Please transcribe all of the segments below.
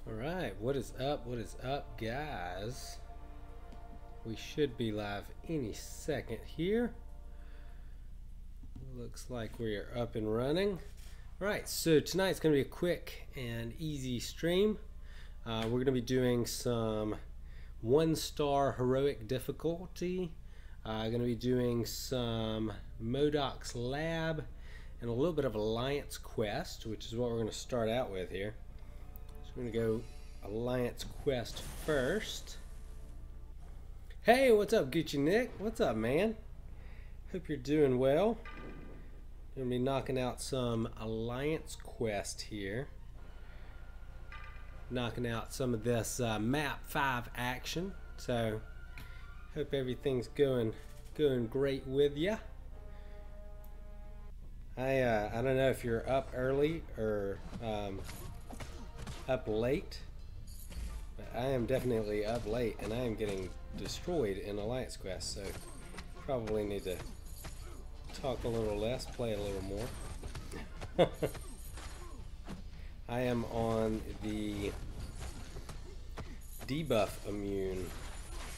Alright, what is up? What is up, guys? We should be live any second here. Looks like we are up and running. Alright, so tonight's going to be a quick and easy stream. We're going to be doing some 1-star heroic difficulty. Going to be doing some Modok's lab and a little bit of Alliance quest, which is what we're going to start out with here. I'm going to go Alliance quest first. Hey, what's up, Gucci Nick? What's up, man? Hope you're doing well. Going to be knocking out some Alliance quest here. Knocking out some of this map 5 action. So, hope everything's going great with ya. I don't know if you're up early or up late, but I am definitely up late and I am getting destroyed in Alliance quest, so probably need to talk a little less, play a little more. I am on the debuff immune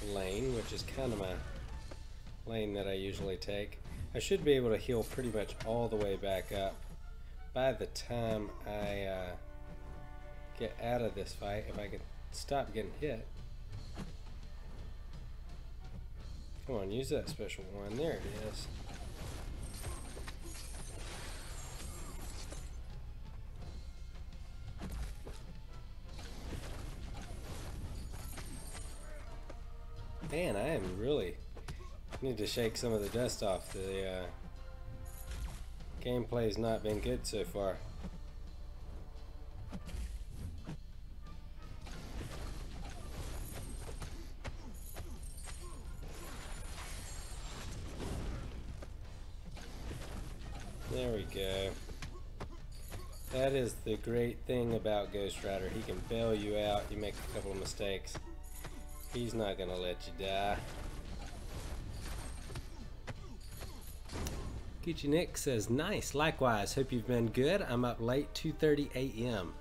lane, which is kind of my lane that I usually take. I should be able to heal pretty much all the way back up by the time I get out of this fight, if I can stop getting hit. Come on, use that special one. There it is. Man, I am really need to shake some of the dust off. The gameplay's not been good so far. There we go. That is the great thing about Ghost Rider. He can bail you out. You make a couple of mistakes, he's not gonna let you die. Gucci Nick says, nice, likewise, hope you've been good. I'm up late, 2:30 a.m.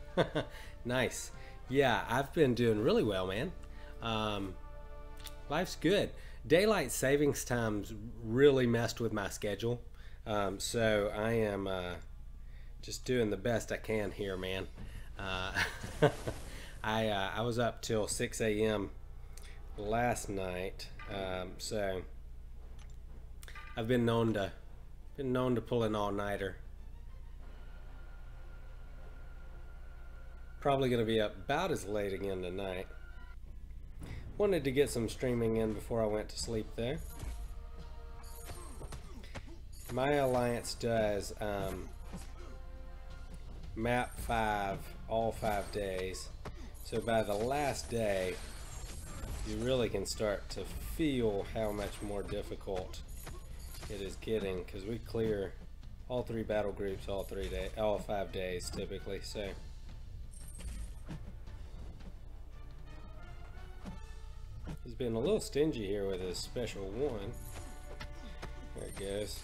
Nice. Yeah, I've been doing really well, man. Life's good. Daylight savings times really messed with my schedule. So I am just doing the best I can here, man. I was up till 6 a.m. last night, so I've been known to pull an all-nighter. Probably going to be up about as late again tonight. Wanted to get some streaming in before I went to sleep there. My Alliance does map 5 all 5 days, so by the last day you really can start to feel how much more difficult it is getting, because we clear all 3 battle groups all 5 days typically. So he's been a little stingy here with his special one. There it goes.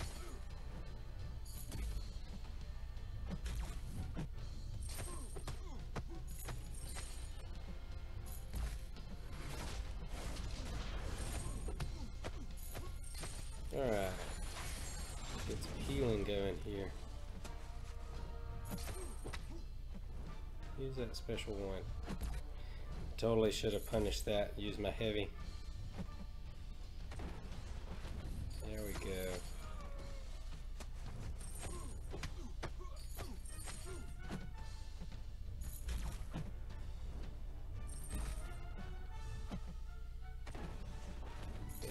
Alright, get some healing going here. Use that special one. Totally should have punished that, used my heavy. There we go.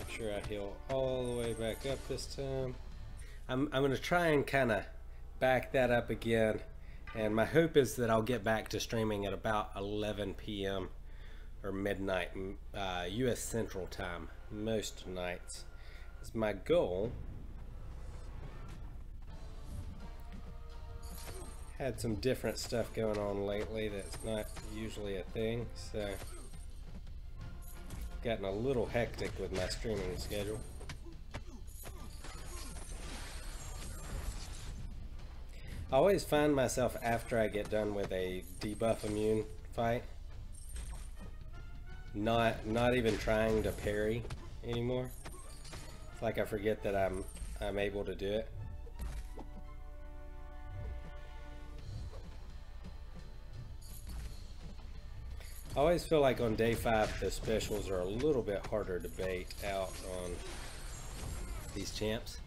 Sure, I heal all the way back up this time. I'm going to try and kind of back that up again, and my hope is that I'll get back to streaming at about 11 p.m. or midnight US Central Time most nights is my goal. Had some different stuff going on lately that's not usually a thing, so gotten a little hectic with my streaming schedule. I always find myself, after I get done with a debuff immune fight, not even trying to parry anymore. It's like I forget that I'm able to do it. I always feel like on day 5 the specials are a little bit harder to bait out on these champs.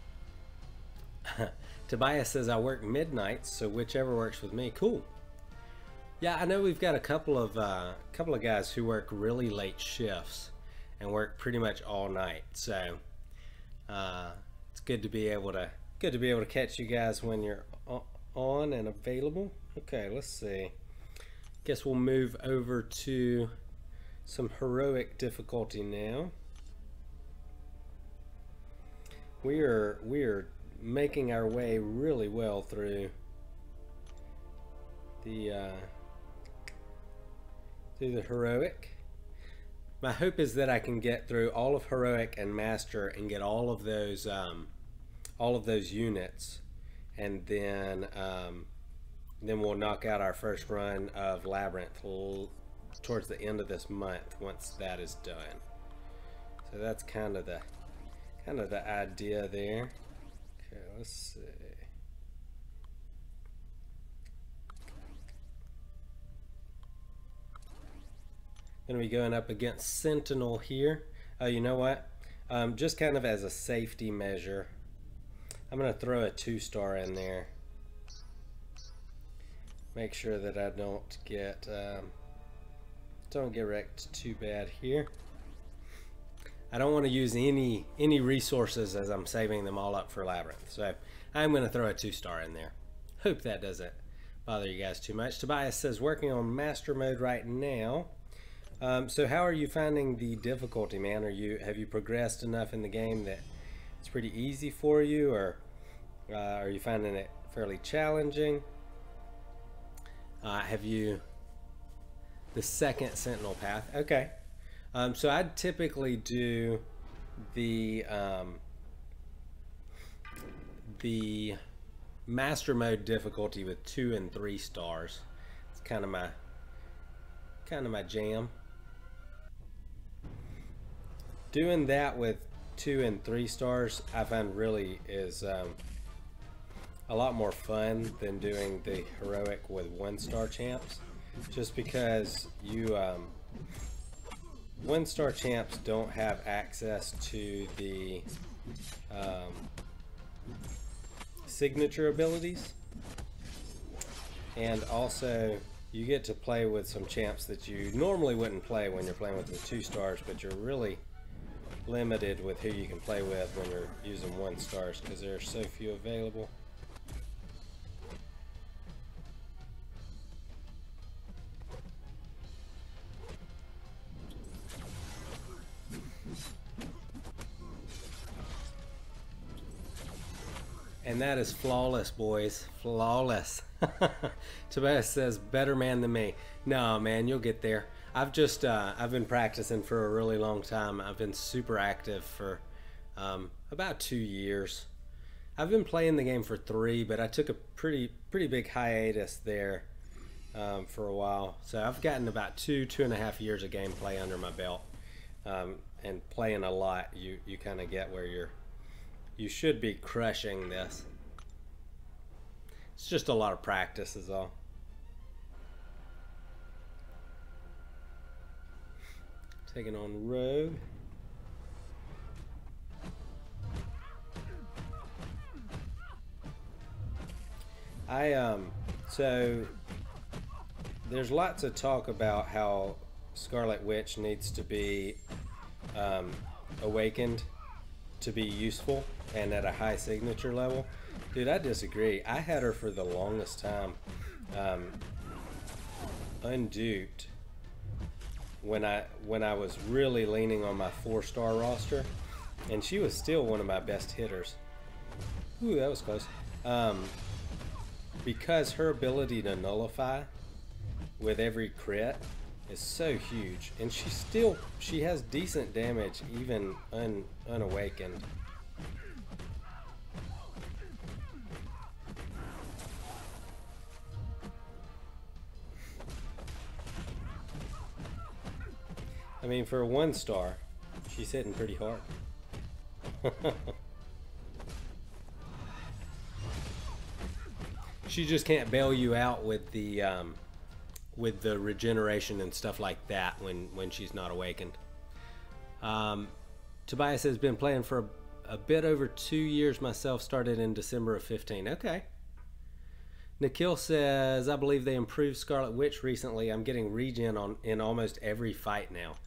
Tobias says I work midnights, so whichever works with me. Cool. Yeah, I know we've got a couple of guys who work really late shifts and work pretty much all night. So it's good to be able to catch you guys when you're on and available. Okay, let's see. Guess we'll move over to some heroic difficulty now. We are making our way really well through the heroic. My hope is that I can get through all of heroic and master and get all of those units, and then we'll knock out our first run of labyrinth towards the end of this month once that is done. So that's kind of the idea there. Okay, let's see. Gonna be going up against Sentinel here. Oh, you know what? Just kind of as a safety measure, I'm gonna throw a 2-star in there. Make sure that I don't get wrecked too bad here. I don't want to use any resources as I'm saving them all up for labyrinth, so I'm going to throw a 2-star in there. Hope that doesn't bother you guys too much. Tobias says working on master mode right now. So how are you finding the difficulty, man? Have you progressed enough in the game that it's pretty easy for you, or are you finding it fairly challenging? Have you the second Sentinel path? Okay. So I'd typically do the master mode difficulty with 2 and 3 stars. It's kind of my jam. Doing that with 2 and 3 stars I find really is a lot more fun than doing the heroic with 1-star champs, just because you 1-star champs don't have access to the signature abilities, and also you get to play with some champs that you normally wouldn't play when you're playing with the 2 stars, but you're really limited with who you can play with when you're using 1 stars because there are so few available. And that is flawless, boys. Flawless. Tobias says, better man than me. No, man, you'll get there. I've been practicing for a really long time. I've been super active for about 2 years. I've been playing the game for 3, but I took a pretty big hiatus there for a while. So I've gotten about 2.5 years of gameplay under my belt. And playing a lot, you kind of get where you should be crushing this. It's just a lot of practice is all. Taking on Rogue. So there's lots of talk about how Scarlet Witch needs to be awakened to be useful and at a high signature level. Dude, I disagree. I had her for the longest time unduped when I was really leaning on my 4-star roster, and she was still one of my best hitters. Ooh, that was close. Because her ability to nullify with every crit is so huge, and she has decent damage even unawakened. I mean, for a 1-star, she's hitting pretty hard. She just can't bail you out with the regeneration and stuff like that when she's not awakened. Tobias has been playing for a bit over 2 years myself, started in December of 15. Okay. Nikhil says, I believe they improved Scarlet Witch recently. I'm getting regen in almost every fight now.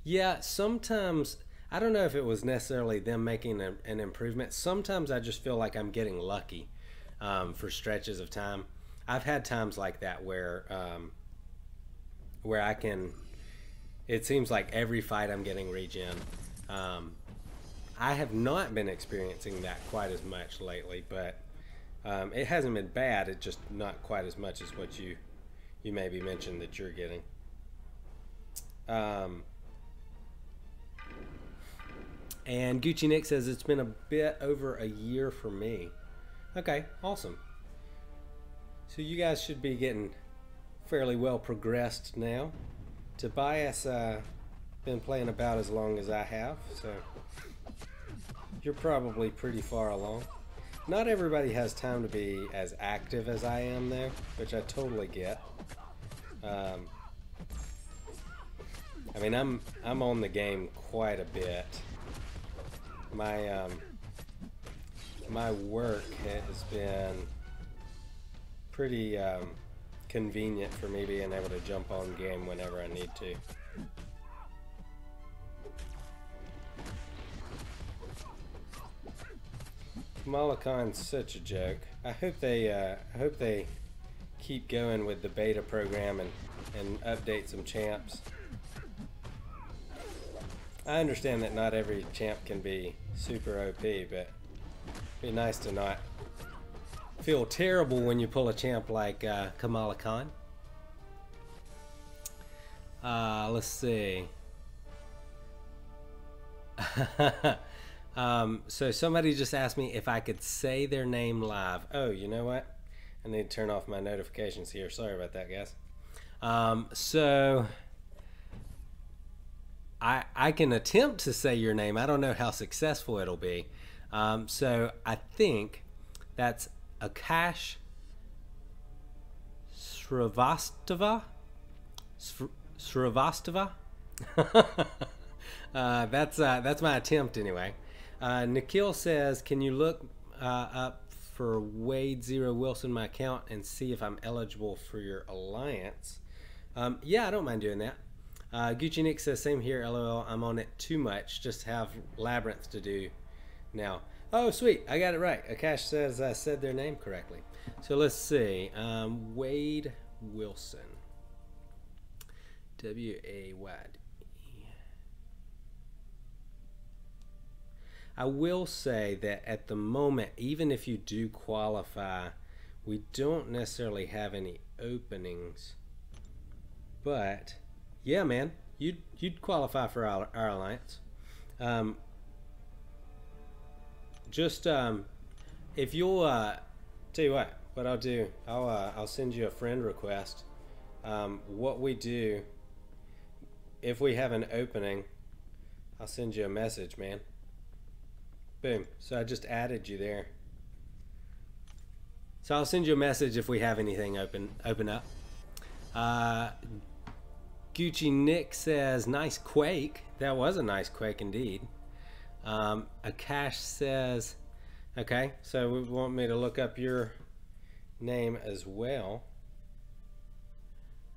Yeah, sometimes, I don't know if it was necessarily them making an improvement. Sometimes I just feel like I'm getting lucky for stretches of time. I've had times like that where I can, it seems like every fight I'm getting regen. I have not been experiencing that quite as much lately, but it hasn't been bad. It's just not quite as much as what you maybe mentioned that you're getting. And Gucci Nick says it's been a bit over a year for me. Okay, awesome. So you guys should be getting fairly well progressed now. Tobias been playing about as long as I have, so you're probably pretty far along. Not everybody has time to be as active as I am there, which I totally get. I mean, I'm on the game quite a bit. My my work has been pretty convenient for me being able to jump on game whenever I need to. Kamala Khan's such a joke. I hope they keep going with the beta program and update some champs. I understand that not every champ can be super OP, but it'd be nice to not feel terrible when you pull a champ like Kamala Khan. Let's see. So somebody just asked me if I could say their name live. Oh, you know what? I need to turn off my notifications here. Sorry about that, guys. So I can attempt to say your name. I don't know how successful it'll be. So I think that's Akash Srivastava. Srivastava. That's my attempt anyway. Nikhil says, can you look up for Wade Zero Wilson my account and see if I'm eligible for your alliance? Yeah, I don't mind doing that. Gucci Nick says, same here, LOL. I'm on it too much. Just have Labyrinth to do now. Oh, sweet. I got it right. Akash says I said their name correctly. So let's see. Wade Wilson. W-A-Y-D. I will say that at the moment, even if you do qualify, we don't necessarily have any openings. But yeah, man, you'd qualify for our alliance. If you'll tell you what I'll do, I'll send you a friend request. What we do, if we have an opening, I'll send you a message, man. Boom. So I just added you there. So I'll send you a message if we have anything open up. Gucci Nick says, nice quake. That was a nice quake indeed. Akash says, okay, so we want me to look up your name as well.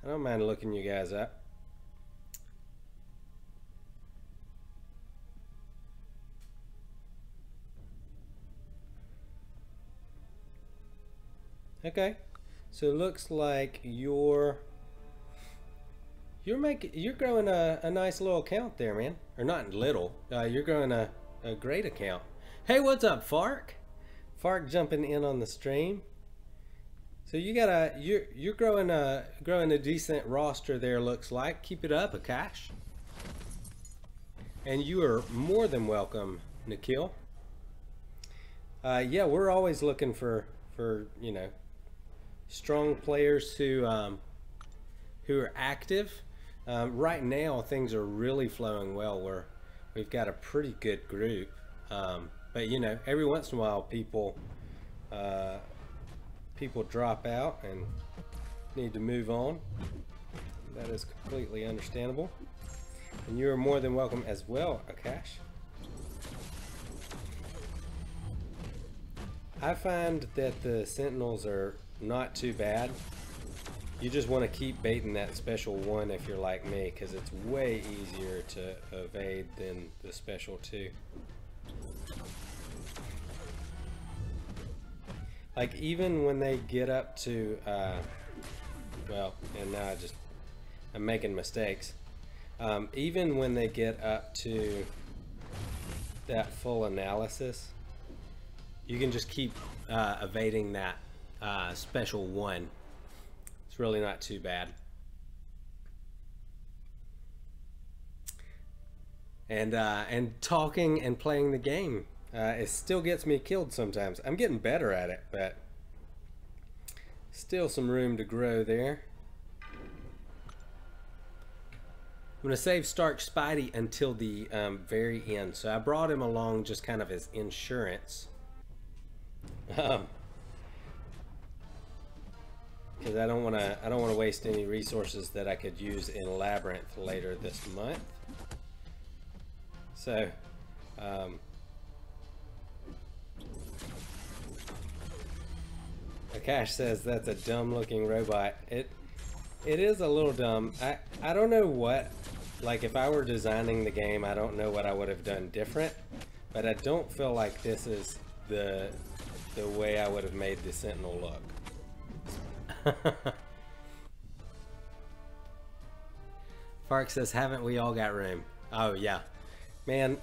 I don't mind looking you guys up. Okay, so it looks like you're growing a nice little account there, man. Or not little. You're growing a great account. Hey, what's up, Fark? Fark jumping in on the stream. So you're growing a decent roster there, looks like. Keep it up, Akash. And you are more than welcome, Nikhil. Yeah, we're always looking for you know, strong players who are active. Right now things are really flowing well. We've got a pretty good group, but you know, every once in a while people drop out and need to move on. That is completely understandable, and you are more than welcome as well, Akash. I find that the sentinels are not too bad. You just want to keep baiting that special 1 if you're like me, because it's way easier to evade than the special 2. Like, even when they get up to, well, and now I'm making mistakes. Even when they get up to that full analysis, you can just keep evading that special 1. It's really not too bad. And talking and playing the game, it still gets me killed sometimes. I'm getting better at it, but still some room to grow there. I'm going to save Stark Spidey until the very end. So I brought him along just kind of as insurance. Because I don't want to waste any resources that I could use in Labyrinth later this month. So Akash says that's a dumb looking robot. It is a little dumb. I don't know what, like, if I were designing the game, I don't know what I would have done different, but I don't feel like this is the way I would have made the Sentinel look. Fark says, haven't we all got room? Oh yeah, man,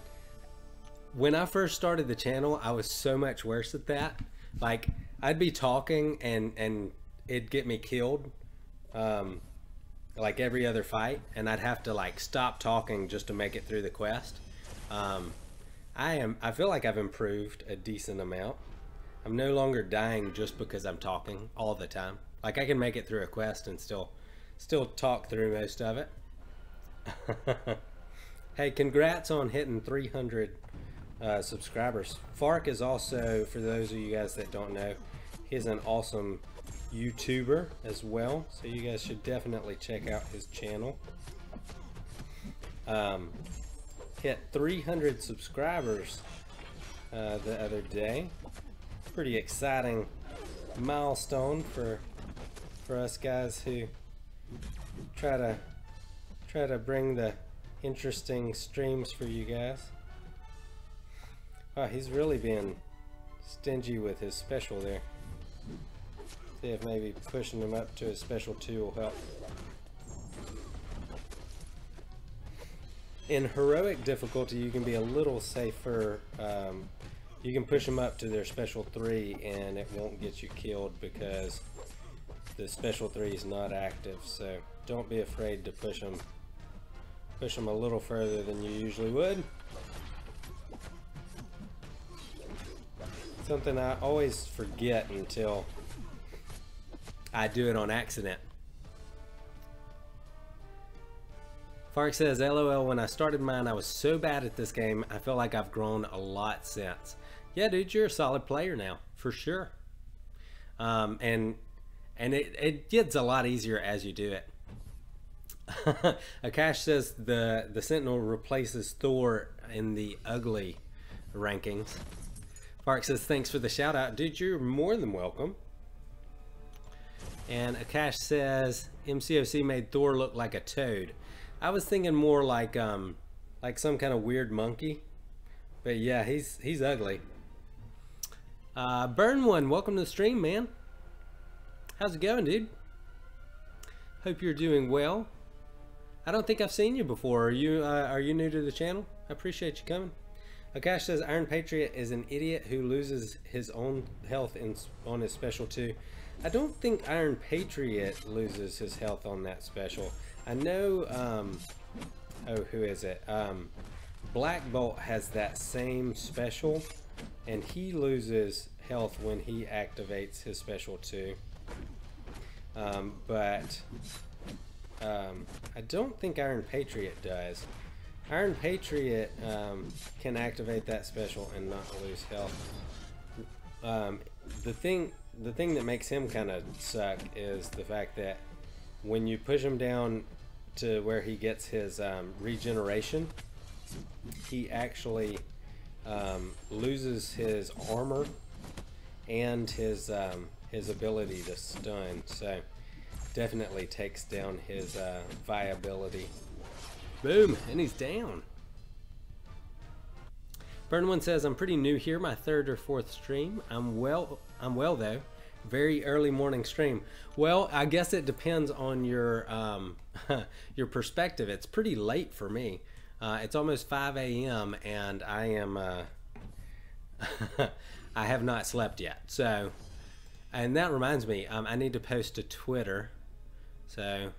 when I first started the channel, I was so much worse at that. Like, I'd be talking and it'd get me killed, like every other fight, and I'd have to like stop talking just to make it through the quest. I feel like I've improved a decent amount. I'm no longer dying just because I'm talking all the time. Like, I can make it through a quest and still talk through most of it. Hey, congrats on hitting 300 subscribers. Fark is also, for those of you guys that don't know, he's an awesome YouTuber as well, so you guys should definitely check out his channel. Hit 300 subscribers the other day. Pretty exciting milestone for us guys who try to bring the interesting streams for you guys. Oh, he's really being stingy with his special there. See if maybe pushing him up to his special 2 will help. In heroic difficulty, you can be a little safer. You can push them up to their special 3 and it won't get you killed because the special 3 is not active. So don't be afraid to push them a little further than you usually would. Something I always forget until I do it on accident. Fark says, LOL, when I started mine, I was so bad at this game, I feel like I've grown a lot since. Yeah, dude, you're a solid player now, for sure. And it gets a lot easier as you do it. Akash says the Sentinel replaces Thor in the ugly rankings. Fark says, thanks for the shout out. Dude, you're more than welcome. And Akash says, MCOC made Thor look like a toad. I was thinking more like some kind of weird monkey. But yeah, he's ugly. Burn One, welcome to the stream, man. How's it going, dude? Hope you're doing well. I don't think I've seen you before. Are you new to the channel? I appreciate you coming. Akash says Iron Patriot is an idiot who loses his own health on his special 2. I don't think Iron Patriot loses his health on that special. I know, oh, who is it? Black Bolt has that same special, and he loses health when he activates his special 2. But I don't think Iron Patriot does. Iron Patriot can activate that special and not lose health. The thing that makes him kind of suck is the fact that when you push him down to where he gets his regeneration, he actually loses his armor and his ability to stun. So definitely takes down his viability. Boom, and he's down. Burn One says, I'm pretty new here, my third or fourth stream. I'm well though. Very early morning stream. Well, I guess it depends on your your perspective. It's pretty late for me. It's almost 5 a.m. and I am I have not slept yet. So, and that reminds me, I need to post to Twitter. So,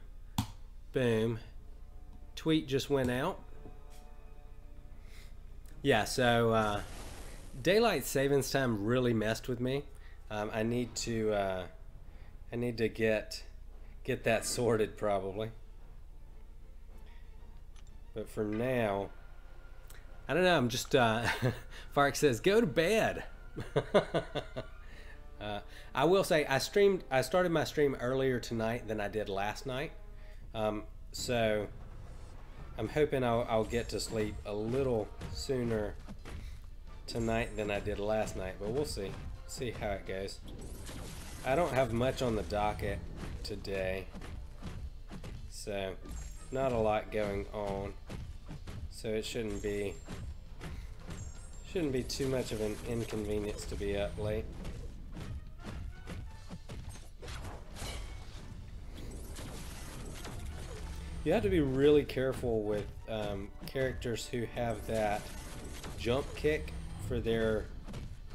boom. Tweet just went out. Yeah, so daylight savings time really messed with me. I need to get that sorted probably. But for now, I don't know. I'm just Fark says go to bed. I will say I started my stream earlier tonight than I did last night. So I'm hoping I'll get to sleep a little sooner tonight than I did last night, but we'll see. See how it goes. I don't have much on the docket today, so not a lot going on. So it shouldn't be too much of an inconvenience to be up late. You have to be really careful with characters who have that jump kick for their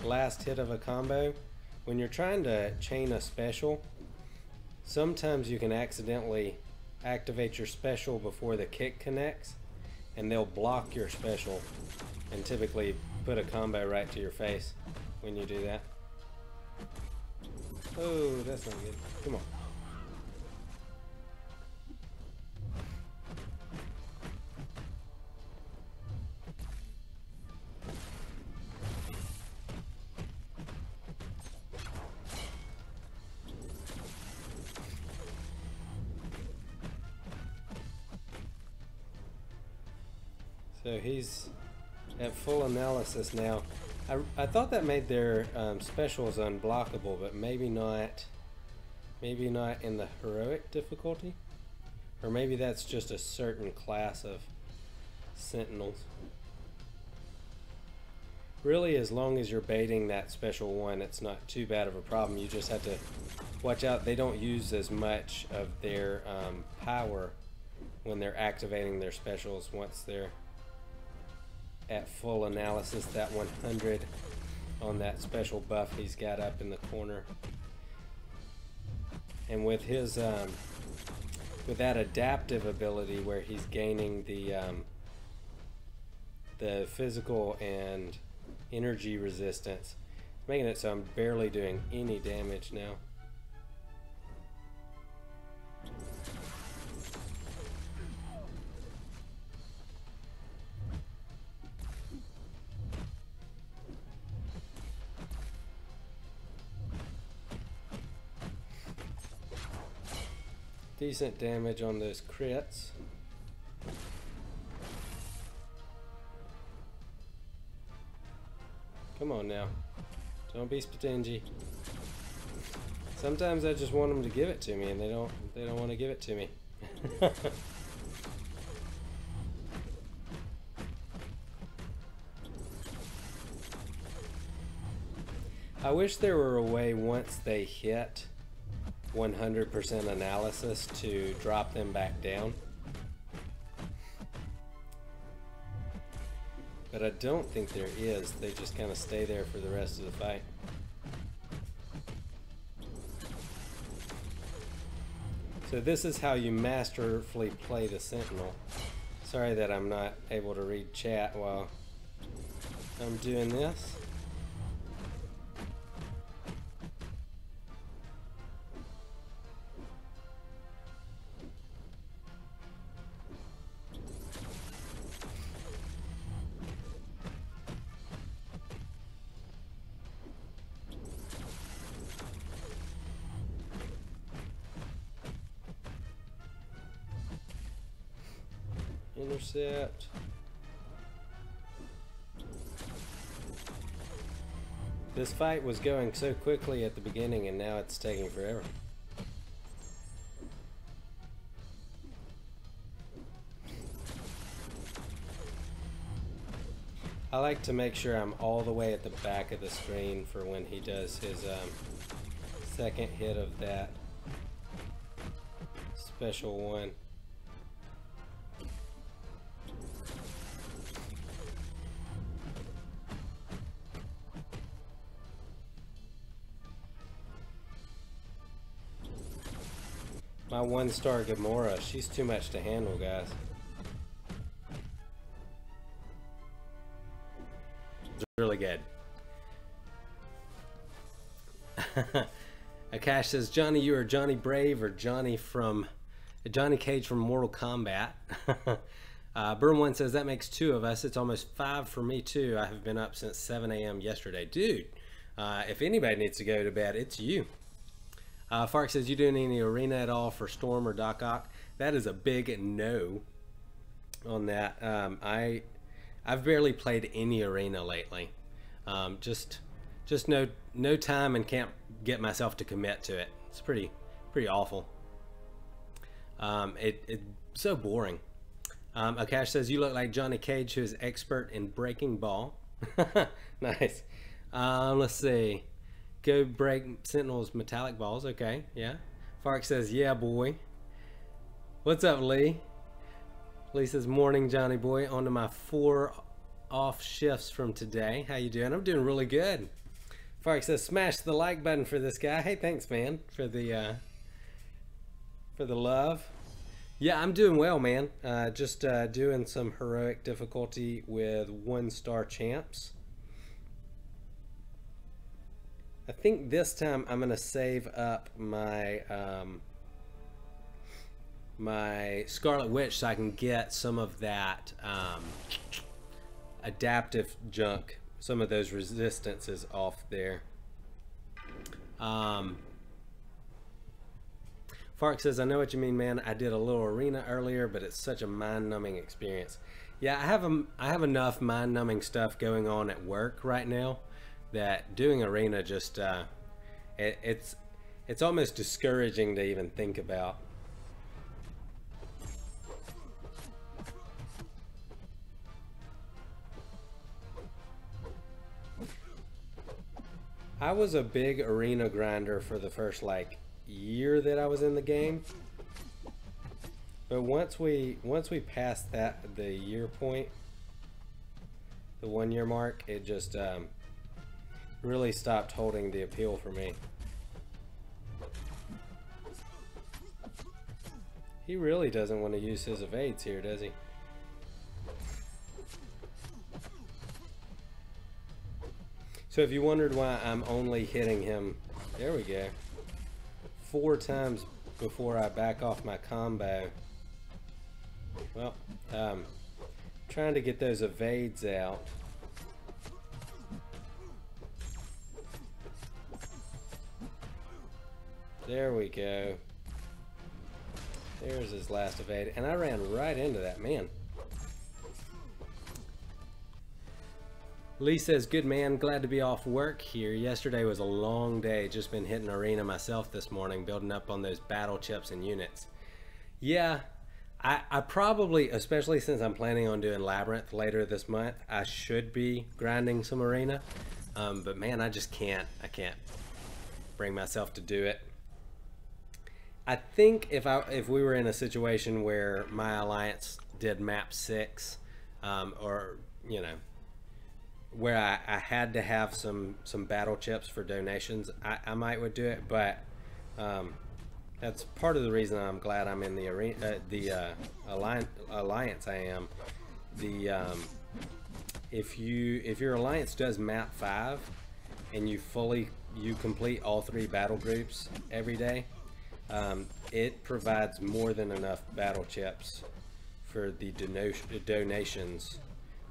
last hit of a combo. When you're trying to chain a special, sometimes you can accidentally activate your special before the kick connects, and they'll block your special and typically put a combo right to your face when you do that. Oh, that's not good. Come on. So he's at full analysis now. I thought that made their specials unblockable, but maybe not. Maybe not in the heroic difficulty, or maybe that's just a certain class of sentinels. Really, as long as you're baiting that special one, it's not too bad of a problem. You just have to watch out they don't use as much of their power when they're activating their specials once they're at full analysis. That 100 on that special buff he's got up in the corner. And with his with that adaptive ability where he's gaining the physical and energy resistance, making it so I'm barely doing any damage now. Decent damage on those crits. Come on now. Don't be stingy. Sometimes I just want them to give it to me and they don't want to give it to me. I wish there were a way once they hit 100% analysis to drop them back down, but I don't think there is. They just kind of stay there for the rest of the fight. So this is how you masterfully play the Sentinel. Sorry that I'm not able to read chat while I'm doing this. Intercept. This fight was going so quickly at the beginning and now it's taking forever. I like to make sure I'm all the way at the back of the screen for when he does his second hit of that special one. My 1-star Gamora, she's too much to handle, guys. Really good. Akash says, Johnny, you are Johnny Brave or Johnny Cage from Mortal Kombat. Burn1 says, that makes 2 of us. It's almost 5 for me too. I have been up since 7 a.m. yesterday. Dude, if anybody needs to go to bed, it's you. Fark says, you doing any arena at all for Storm or Doc Ock? That is a big no on that. I've barely played any arena lately. Just no time and can't get myself to commit to it. It's pretty awful. It's so boring. Akash says, you look like Johnny Cage, who is expert in breaking ball. Nice. Let's see. Go break Sentinel's metallic balls. Okay, yeah. Fark says, yeah, boy. What's up, Lee? Lee says, morning, Johnny boy. On to my 4 off shifts from today. How you doing? I'm doing really good. Fark says, smash the like button for this guy. Hey, thanks, man, for the love. Yeah, I'm doing well, man. Just doing some heroic difficulty with 1-star champs. I think this time I'm gonna save up my my Scarlet Witch so I can get some of that adaptive junk, some of those resistances off there. Fark says, I know what you mean, man. I did a little arena earlier, but it's such a mind-numbing experience. Yeah, I have enough mind-numbing stuff going on at work right now that doing arena just it's almost discouraging to even think about. I was a big arena grinder for the first like year that I was in the game, but once we passed the year point, the 1 year mark, it just really stopped holding the appeal for me. He really doesn't want to use his evades here, does he? So if you wondered why I'm only hitting him, there we go, 4 times before I back off my combo. Well, trying to get those evades out. There we go. There's his last evade, and I ran right into that, man. Lee says, good man, glad to be off work here. Yesterday was a long day, just been hitting arena myself this morning, building up on those battle chips and units. Yeah, I probably, especially since I'm planning on doing Labyrinth later this month, I should be grinding some arena. But man, I just can't. I can't bring myself to do it. I think if we were in a situation where my alliance did map 6, or you know, where I had to have some battle chips for donations, I might would do it. But that's part of the reason I'm glad I'm in the arena, alliance. I am if your alliance does map 5 and you complete all 3 battle groups every day. It provides more than enough battle chips for the donations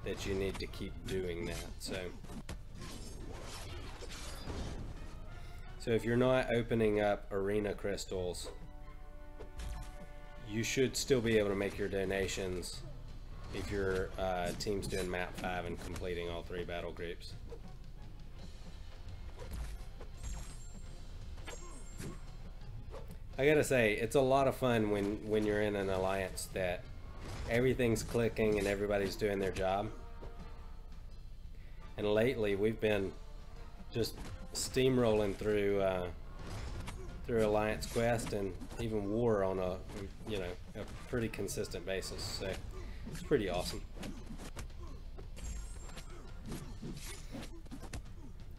that you need to keep doing that. So if you're not opening up arena crystals, you should still be able to make your donations if your team's doing map 5 and completing all 3 battle groups. I gotta say, it's a lot of fun when you're in an alliance that everything's clicking and everybody's doing their job. And lately we've been just steamrolling through Alliance Quest and even War on a pretty consistent basis. So it's pretty awesome.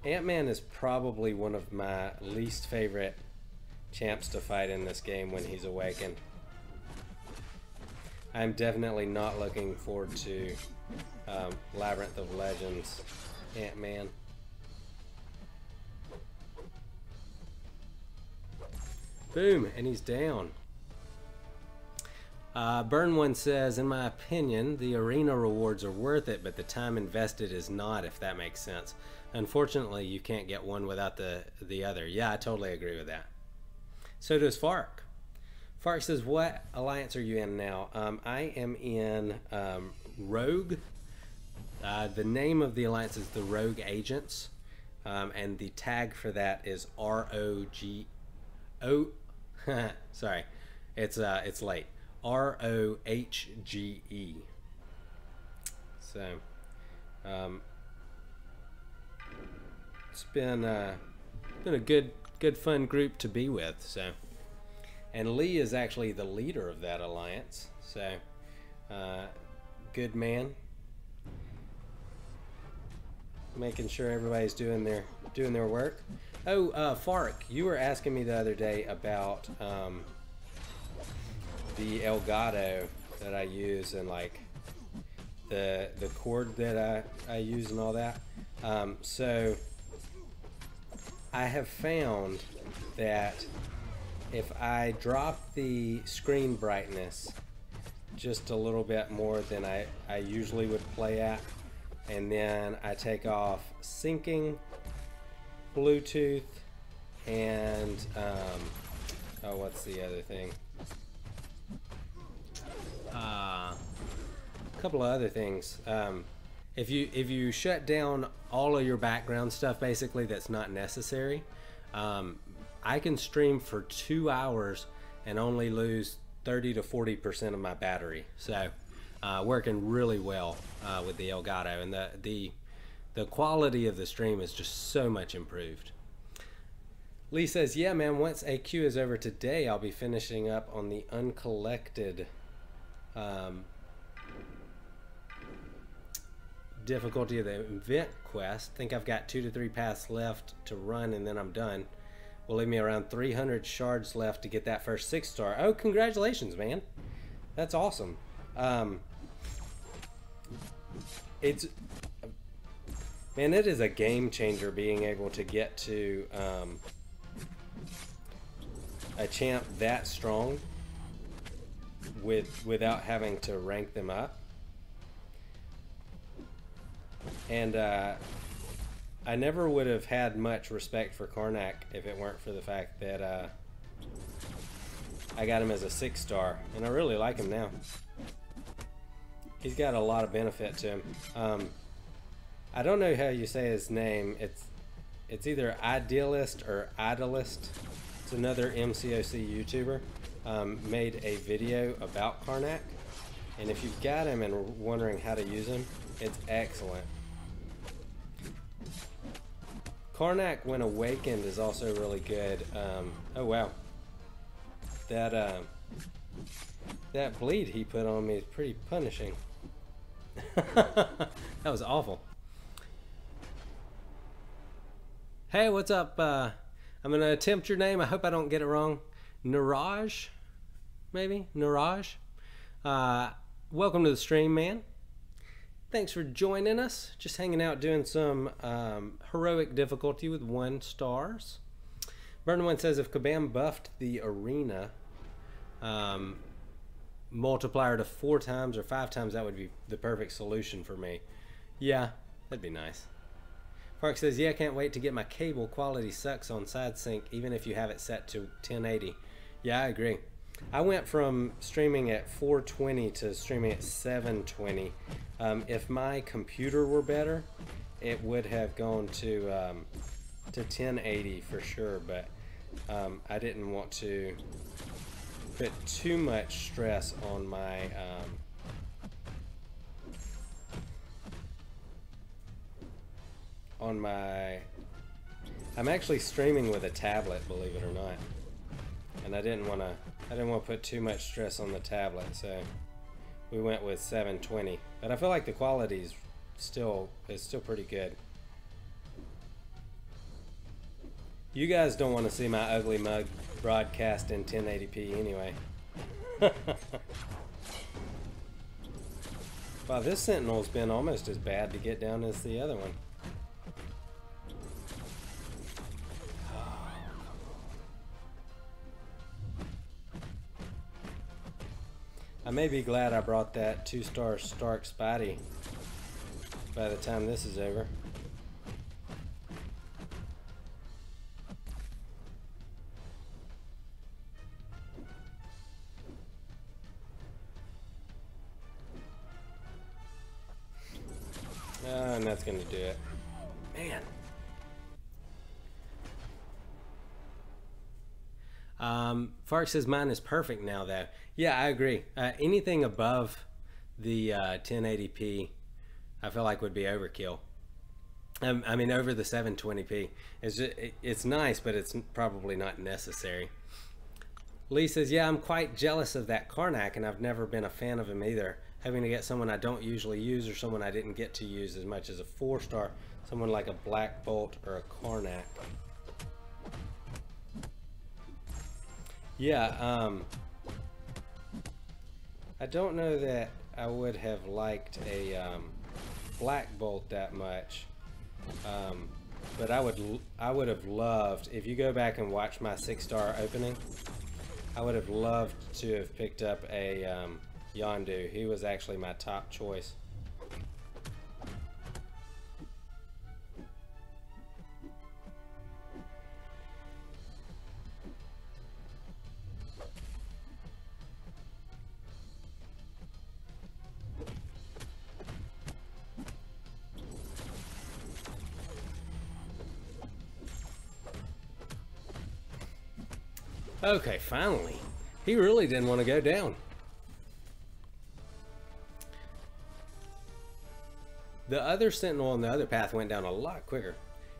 Ant-Man is probably one of my least favorite champs to fight in this game when he's awakened. I'm definitely not looking forward to Labyrinth of Legends Ant-Man. Boom, and he's down. Burn One says, in my opinion, the arena rewards are worth it, but the time invested is not, if that makes sense. Unfortunately, you can't get one without the other. Yeah, I totally agree with that. So does Fark. Fark says, what alliance are you in now? I am in Rogue. The name of the alliance is the Rogue Agents, and the tag for that is R-O-G-O. Sorry, it's late. R-O-H-G-E. So, it's been a good fun group to be with. So, and Lee is actually the leader of that alliance. So, good man. Making sure everybody's doing their work. Oh, Fark, you were asking me the other day about the Elgato that I use and like the cord that I use and all that. So I have found that if I drop the screen brightness just a little bit more than I usually would play at, and then I take off syncing, Bluetooth, and oh, what's the other thing? A couple of other things. If you shut down all of your background stuff, basically that's not necessary, I can stream for 2 hours and only lose 30 to 40% of my battery. So working really well with the Elgato, and the quality of the stream is just so much improved. Lee says, yeah man, once AQ is over today, I'll be finishing up on the uncollected difficulty of the event quest. Think I've got 2 to 3 paths left to run and then I'm done. Will leave me around 300 shards left to get that first 6-star. Oh, congratulations, man. That's awesome. It's, man, it is a game changer being able to get to a champ that strong without having to rank them up. And I never would have had much respect for Karnak if it weren't for the fact that I got him as a 6-star, and I really like him now. He's got a lot of benefit to him. I don't know how you say his name. It's either Idealist or Idolist. It's another MCOC YouTuber. Made a video about Karnak, and if you've got him and are wondering how to use him, it's excellent. Karnak, when awakened, is also really good. Oh wow, that bleed he put on me is pretty punishing. That was awful. Hey, what's up? I'm gonna attempt your name. I hope I don't get it wrong. Niraj, maybe Niraj. Welcome to the stream, man. Thanks for joining us. Just hanging out doing some heroic difficulty with 1 stars. Burn One says, if Kabam buffed the arena multiplier to 4 times or 5 times, that would be the perfect solution for me. Yeah, that'd be nice. Park says, yeah, can't wait to get my cable. Quality sucks on side sync, even if you have it set to 1080. Yeah, I agree. I went from streaming at 420 to streaming at 720. If my computer were better, it would have gone to 1080 for sure, but I didn't want to put too much stress on my I'm actually streaming with a tablet, believe it or not, and I didn't want to put too much stress on the tablet, so we went with 720. But I feel like the quality is still pretty good. You guys don't want to see my ugly mug broadcast in 1080p anyway. Wow, this Sentinel's been almost as bad to get down as the other one. I may be glad I brought that 2-star Stark Spidey by the time this is over. And that's gonna do it. Man. Fark says mine is perfect now though. Yeah, I agree. Anything above the 1080p I feel like would be overkill. I mean over the 720p. It's nice, but it's probably not necessary. Lee says, yeah, I'm quite jealous of that Karnak, and I've never been a fan of him either. Having to get someone I don't usually use or someone I didn't get to use as much as a 4-star, someone like a Black Bolt or a Karnak. Yeah, I don't know that I would have liked a Black Bolt that much, but I would have loved, if you go back and watch my 6-star opening, I would have loved to have picked up a Yondu. He was actually my top choice. Okay, finally. He really didn't want to go down. The other Sentinel on the other path went down a lot quicker.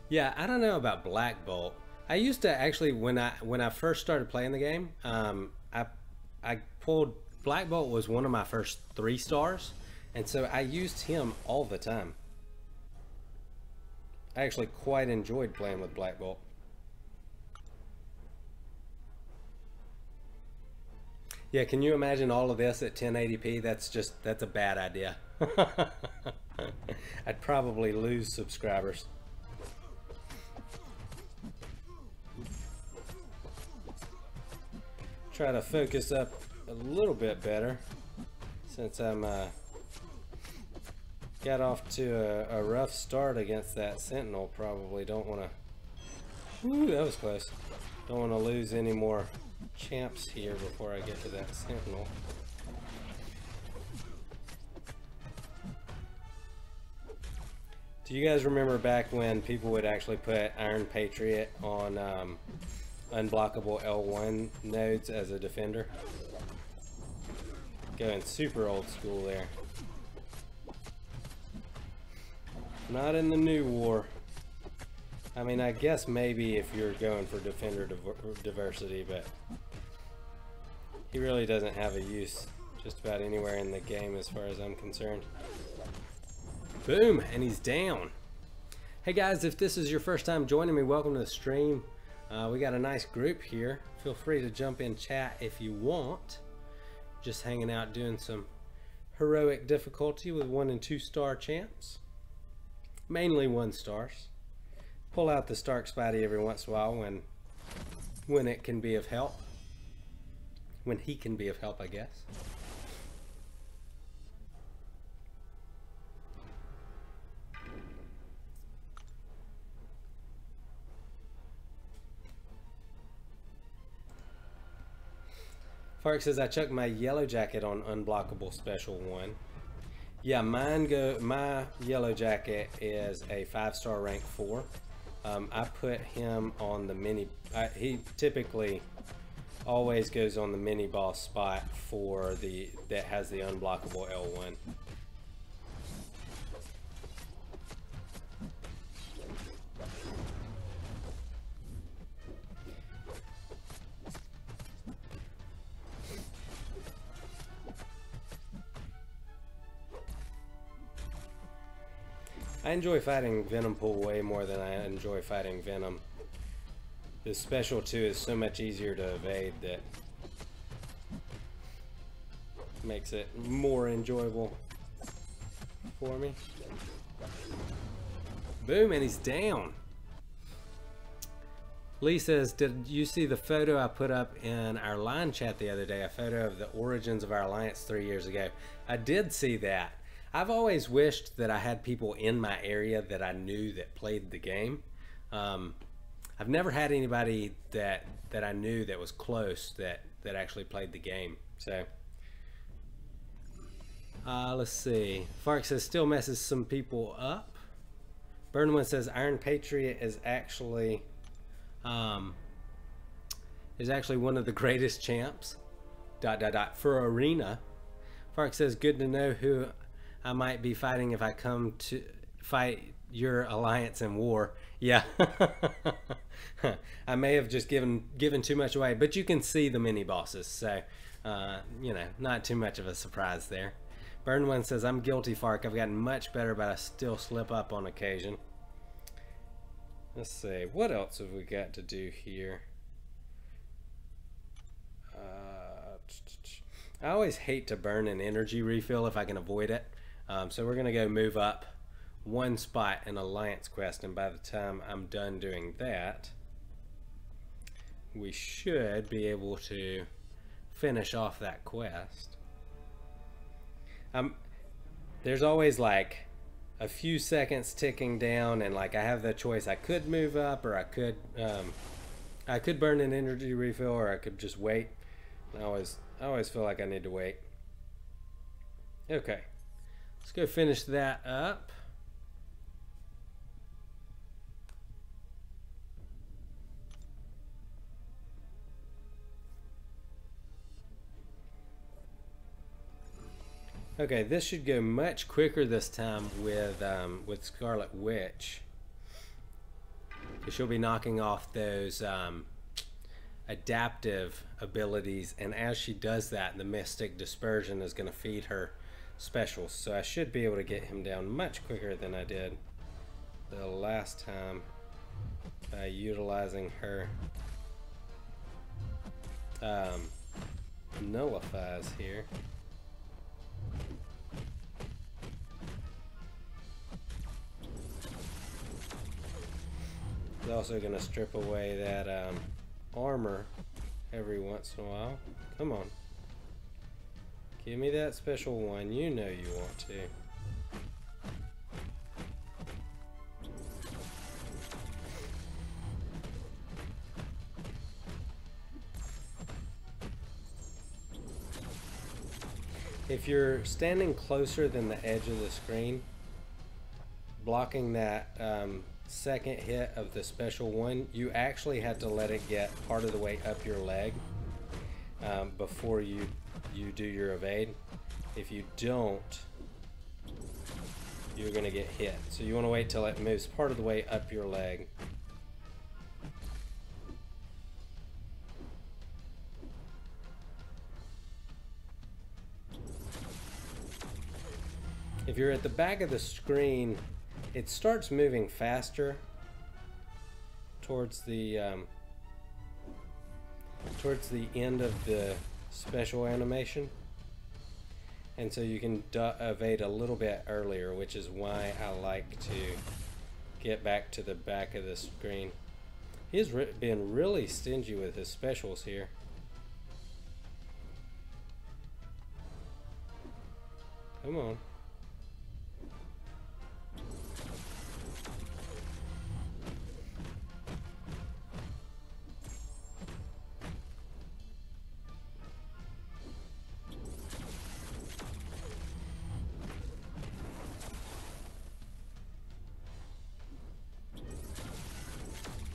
Yeah, I don't know about Black Bolt. I used to actually, when I first started playing the game, I pulled Black Bolt was one of my first 3 stars, and so I used him all the time. I actually quite enjoyed playing with Black Bolt. Yeah, can you imagine all of this at 1080p? That's a bad idea. I'd probably lose subscribers. Try to focus up a little bit better since I'm got off to a rough start against that Sentinel. Probably don't want to. Ooh, that was close. Don't want to lose any more champs here before I get to that Sentinel. Do you guys remember back when people would actually put Iron Patriot on unblockable L1 nodes as a defender? Going super old school there. Not in the new war. I mean, I guess maybe if you're going for defender diversity, but he really doesn't have a use just about anywhere in the game as far as I'm concerned. Boom, and he's down. Hey guys, if this is your first time joining me, welcome to the stream. We got a nice group here. Feel free to jump in chat if you want. Just hanging out doing some heroic difficulty with 1 and 2 star champs. Mainly 1 stars. Pull out the Stark Spidey every once in a while when it can be of help. When he can be of help, I guess. Fark says, I chucked my yellow jacket on unblockable special 1. Yeah, my yellow jacket is a 5-star rank 4. I put him on the mini. He typically always goes on the mini boss spot for that has the unblockable L1. I enjoy fighting Venom Pool way more than I enjoy fighting Venom. The special 2 is so much easier to evade that makes it more enjoyable for me. Boom, and he's down. Lee says, did you see the photo I put up in our line chat the other day? A photo of the origins of our alliance 3 years ago. I did see that. I've always wished that I had people in my area that I knew that played the game. I've never had anybody that I knew that was close that actually played the game. So let's see. Fark says still messes some people up. Burnwood says Iron Patriot is actually one of the greatest champs. ... for arena. Fark says good to know who I might be fighting if I come to fight your alliance in war. Yeah. I may have just given too much away, but you can see the mini bosses, so you know, not too much of a surprise there. Burnone says, I'm guilty, Fark. I've gotten much better, but I still slip up on occasion. Let's see, what else have we got to do here? I always hate to burn an energy refill if I can avoid it. So we're gonna go move up 1 spot in Alliance Quest, and by the time I'm done doing that, we should be able to finish off that quest. There's always like a few seconds ticking down, and like I have the choice. I could move up, or I could burn an energy refill, or I could just wait. I always feel like I need to wait. Okay, let's go finish that up. Okay, this should go much quicker this time with Scarlet Witch. She'll be knocking off those adaptive abilities, and as she does that, the Mystic Dispersion is going to feed her specials. So I should be able to get him down much quicker than I did the last time by utilizing her nullifies here. He's also going to strip away that armor every once in a while. Come on. Give me that special one. You know you want to. If you're standing closer than the edge of the screen, blocking that second hit of the special one, you actually have to let it get part of the way up your leg before you do your evade. If you don't, you're gonna get hit. So you want to wait till it moves part of the way up your leg. If you're at the back of the screen, it starts moving faster towards the end of the special animation, and so you can evade a little bit earlier, which is why I like to get back to the back of the screen. He's been really stingy with his specials here. Come on.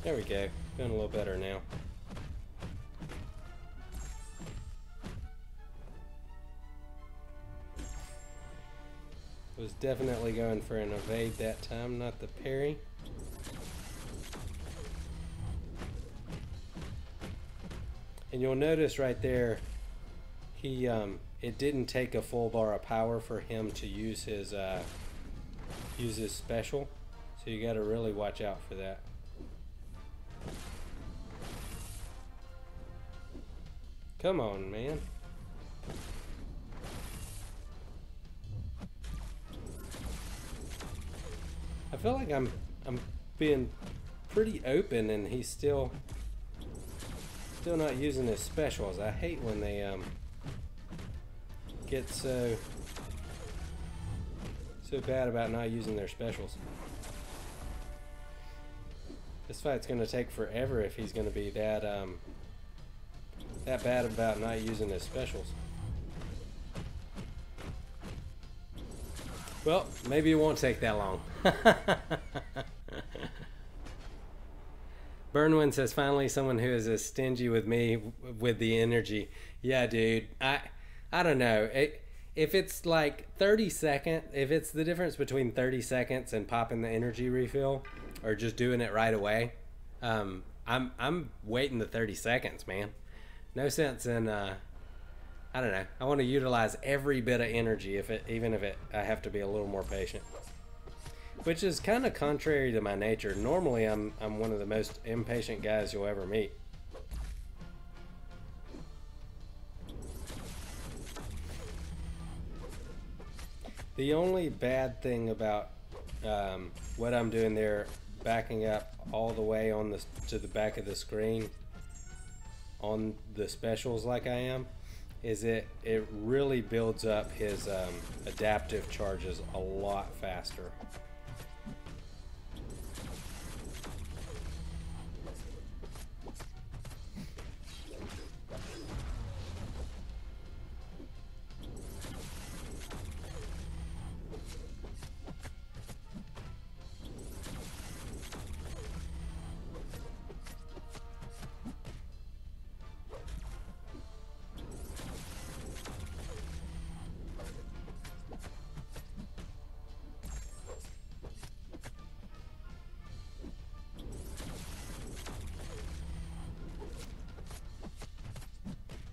There we go. Doing a little better now. Was definitely going for an evade that time, not the parry. And you'll notice right there, he it didn't take a full bar of power for him to use his special, so you got to really watch out for that. Come on, man. I feel like I'm being pretty open, and he's still not using his specials. I hate when they get so bad about not using their specials. This fight's gonna take forever if he's gonna be that bad about not using his specials. Well, maybe it won't take that long. Burnwin says, finally someone who is as stingy with me with the energy. Yeah, dude. I don't know. If it's like 30 seconds, if it's the difference between 30 seconds and popping the energy refill or just doing it right away, I'm waiting the 30 seconds, man. No sense in I don't know. I want to utilize every bit of energy, even if I have to be a little more patient. Which is kind of contrary to my nature. Normally, I'm one of the most impatient guys you'll ever meet. The only bad thing about what I'm doing there, backing up all the way on to the back of the screen on the specials like I am, is it really builds up his adaptive charges a lot faster.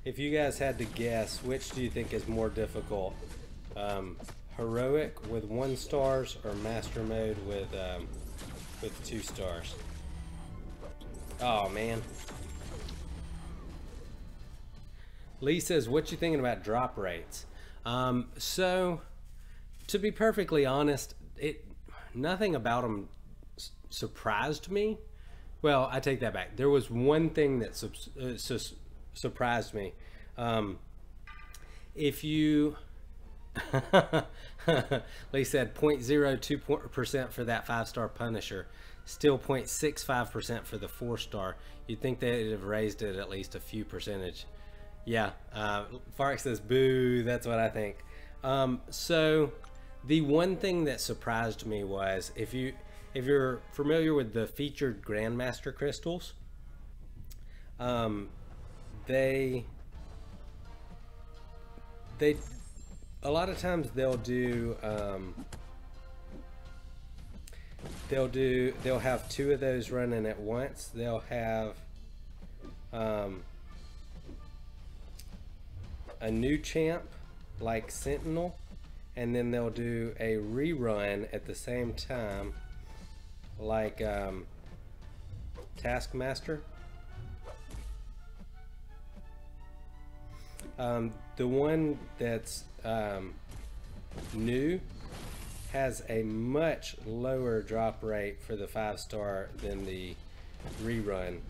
If you guys had to guess, which do you think is more difficult? Heroic with 1 stars or Master Mode with 2 stars? Oh man. Lee says, what you thinking about drop rates? So, to be perfectly honest, nothing about them surprised me. Well, I take that back. There was one thing that surprised me. If you Lee said 0.02% for that 5-star Punisher, still 0.65% for the 4-star. You'd think they'd have raised it at least a few percentage. Yeah, Fark says boo. That's what I think. So the one thing that surprised me was if you're familiar with the featured Grandmaster crystals, they a lot of times they'll have 2 of those running at once. They'll have a new champ like Sentinel, and then they'll do a rerun at the same time like Taskmaster. The one that's new has a much lower drop rate for the 5-star than the rerun.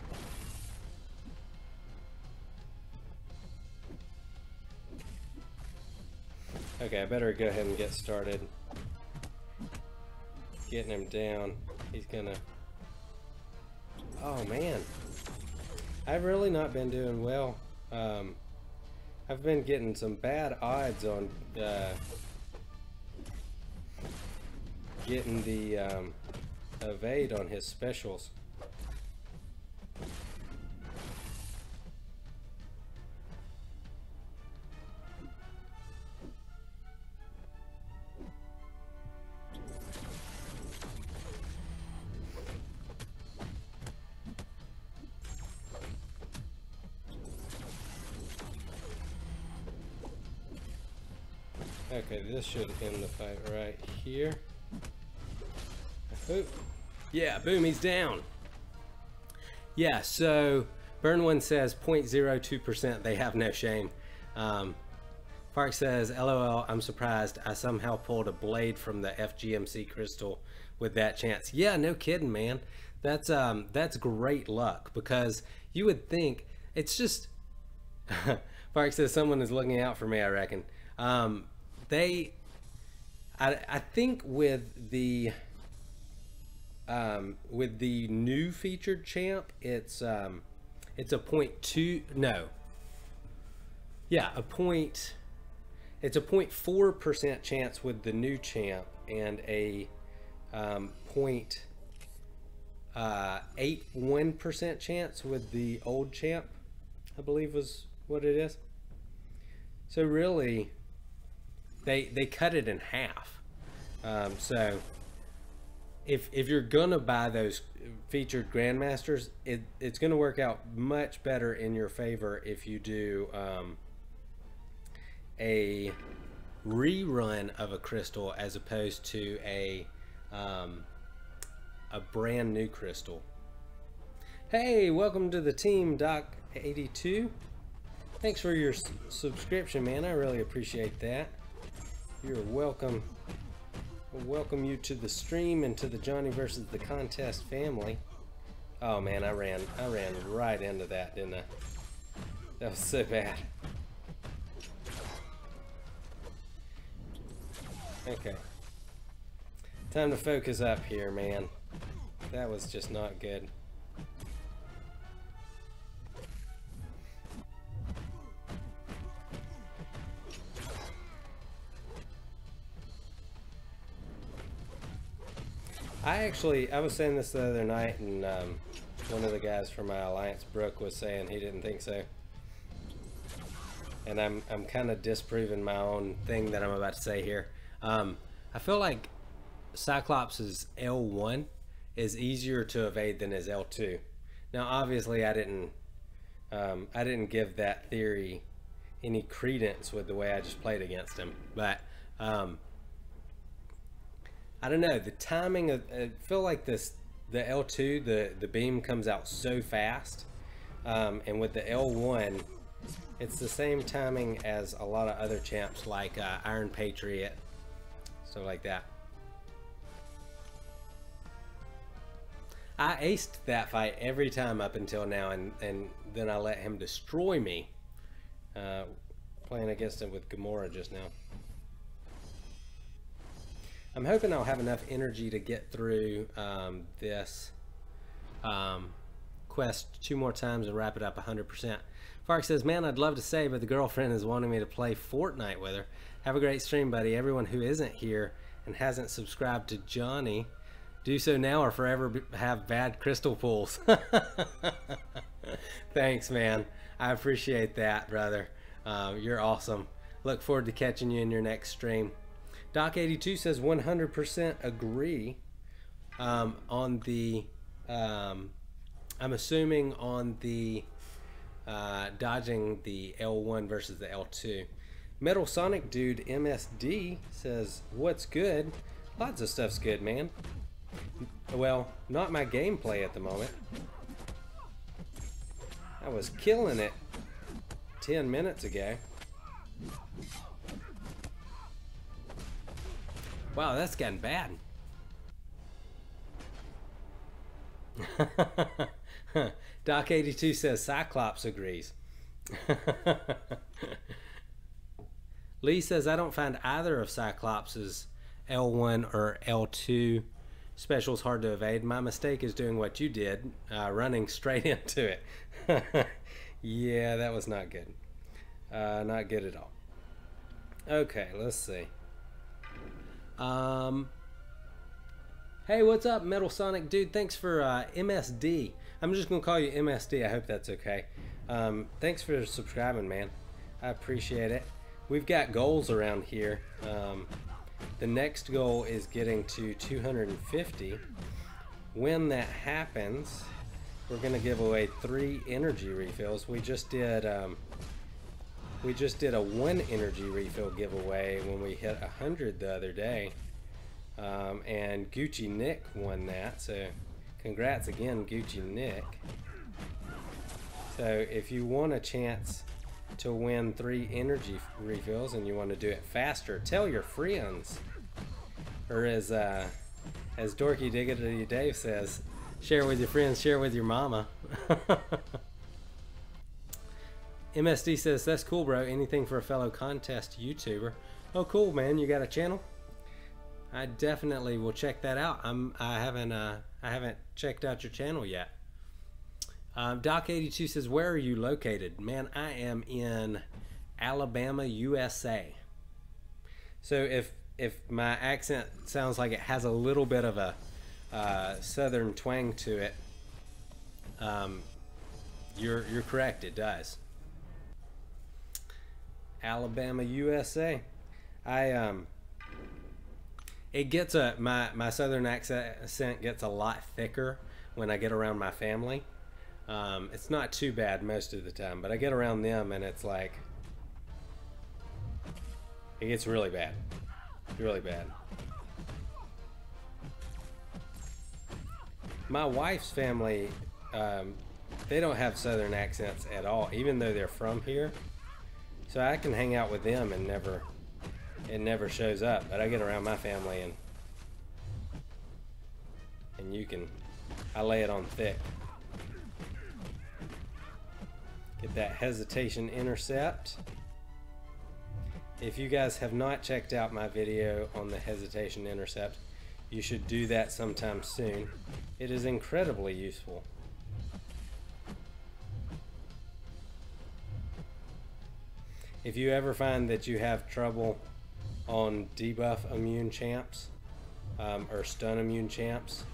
Okay, I better go ahead and get started getting him down. He's gonna... Oh man, I've really not been doing well. I've been getting some bad odds on getting the evade on his specials. Okay, this should end the fight right here. Oh, yeah, boom, he's down. Yeah, so Burn One says 0.02%, they have no shame. Park says, LOL, I'm surprised I somehow pulled a blade from the FGMC crystal with that chance. Yeah, no kidding, man. That's great luck, because you would think it's just Park says someone is looking out for me, I reckon. I think with the new featured champ, it's a 0.2, no. Yeah, it's a 0.4% chance with the new champ, and a 0.81% chance with the old champ, I believe was what it is. So really, they cut it in half. So if you're gonna buy those featured Grandmasters, it's gonna work out much better in your favor if you do a rerun of a crystal as opposed to a brand new crystal. Hey, welcome to the team, Doc82. Thanks for your subscription, man. I really appreciate that. You're welcome. We'll welcome you to the stream and to the Johnny versus the contest family. Oh man, I ran right into that, didn't I? That was so bad. Okay. Time to focus up here, man. That was just not good. I was saying this the other night, and one of the guys from my alliance, Brooke, was saying he didn't think so. And I'm kind of disproving my own thing that I'm about to say here. I feel like Cyclops' L1 is easier to evade than his L2. Now, obviously, I didn't give that theory any credence with the way I just played against him, but I don't know, the timing of, I feel like the L2, the beam comes out so fast, and with the L1, it's the same timing as a lot of other champs like Iron Patriot, so like that. I aced that fight every time up until now, and then I let him destroy me, playing against him with Gamora just now. I'm hoping I'll have enough energy to get through this quest 2 more times and wrap it up 100%. Fark says, man, I'd love to say, but the girlfriend is wanting me to play Fortnite with her. Have a great stream, buddy. Everyone who isn't here and hasn't subscribed to Johnny, do so now or forever have bad crystal pulls. Thanks, man. I appreciate that, brother. You're awesome. Look forward to catching you in your next stream. Doc82 says 100% agree on the, I'm assuming on the dodging the L1 versus the L2. Metal Sonic Dude MSD says, what's good? Lots of stuff's good, man. Well, not my gameplay at the moment. I was killing it 10 minutes ago. Wow, that's getting bad. Doc82 says Cyclops agrees. Lee says, I don't find either of Cyclops' L1 or L2 specials hard to evade. My mistake is doing what you did, running straight into it. Yeah, that was not good. Not good at all. Okay, let's see. Hey, what's up, Metal Sonic Dude? Thanks for MSD. I'm just gonna call you MSD. I hope that's okay. Thanks for subscribing, man. I appreciate it. We've got goals around here. The next goal is getting to 250. When that happens, we're gonna give away 3 energy refills. We just did We just did a 1 energy refill giveaway when we hit 100 the other day. And Gucci Nick won that, so congrats again, Gucci Nick. So if you want a chance to win 3 energy refills and you want to do it faster, tell your friends. Or as Dorky Diggity Dave says, share with your friends, share with your mama. MSD says, that's cool, bro. Anything for a fellow contest YouTuber. Oh, cool, man. You got a channel? I definitely will check that out. I haven't checked out your channel yet. Doc82 says, where are you located? Man, I am in Alabama, USA. So if my accent sounds like it has a little bit of a southern twang to it, you're correct. It does. Alabama, USA. It gets my southern accent gets a lot thicker when I get around my family. It's not too bad most of the time, but I get around them and it's like, it gets really bad. Really bad. My wife's family, they don't have southern accents at all, even though they're from here. So I can hang out with them and it never shows up. But I get around my family and I lay it on thick. Get that hesitation intercept. If you guys have not checked out my video on the hesitation intercept, you should do that sometime soon. It is incredibly useful. If you ever find that you have trouble on debuff immune champs or stun immune champs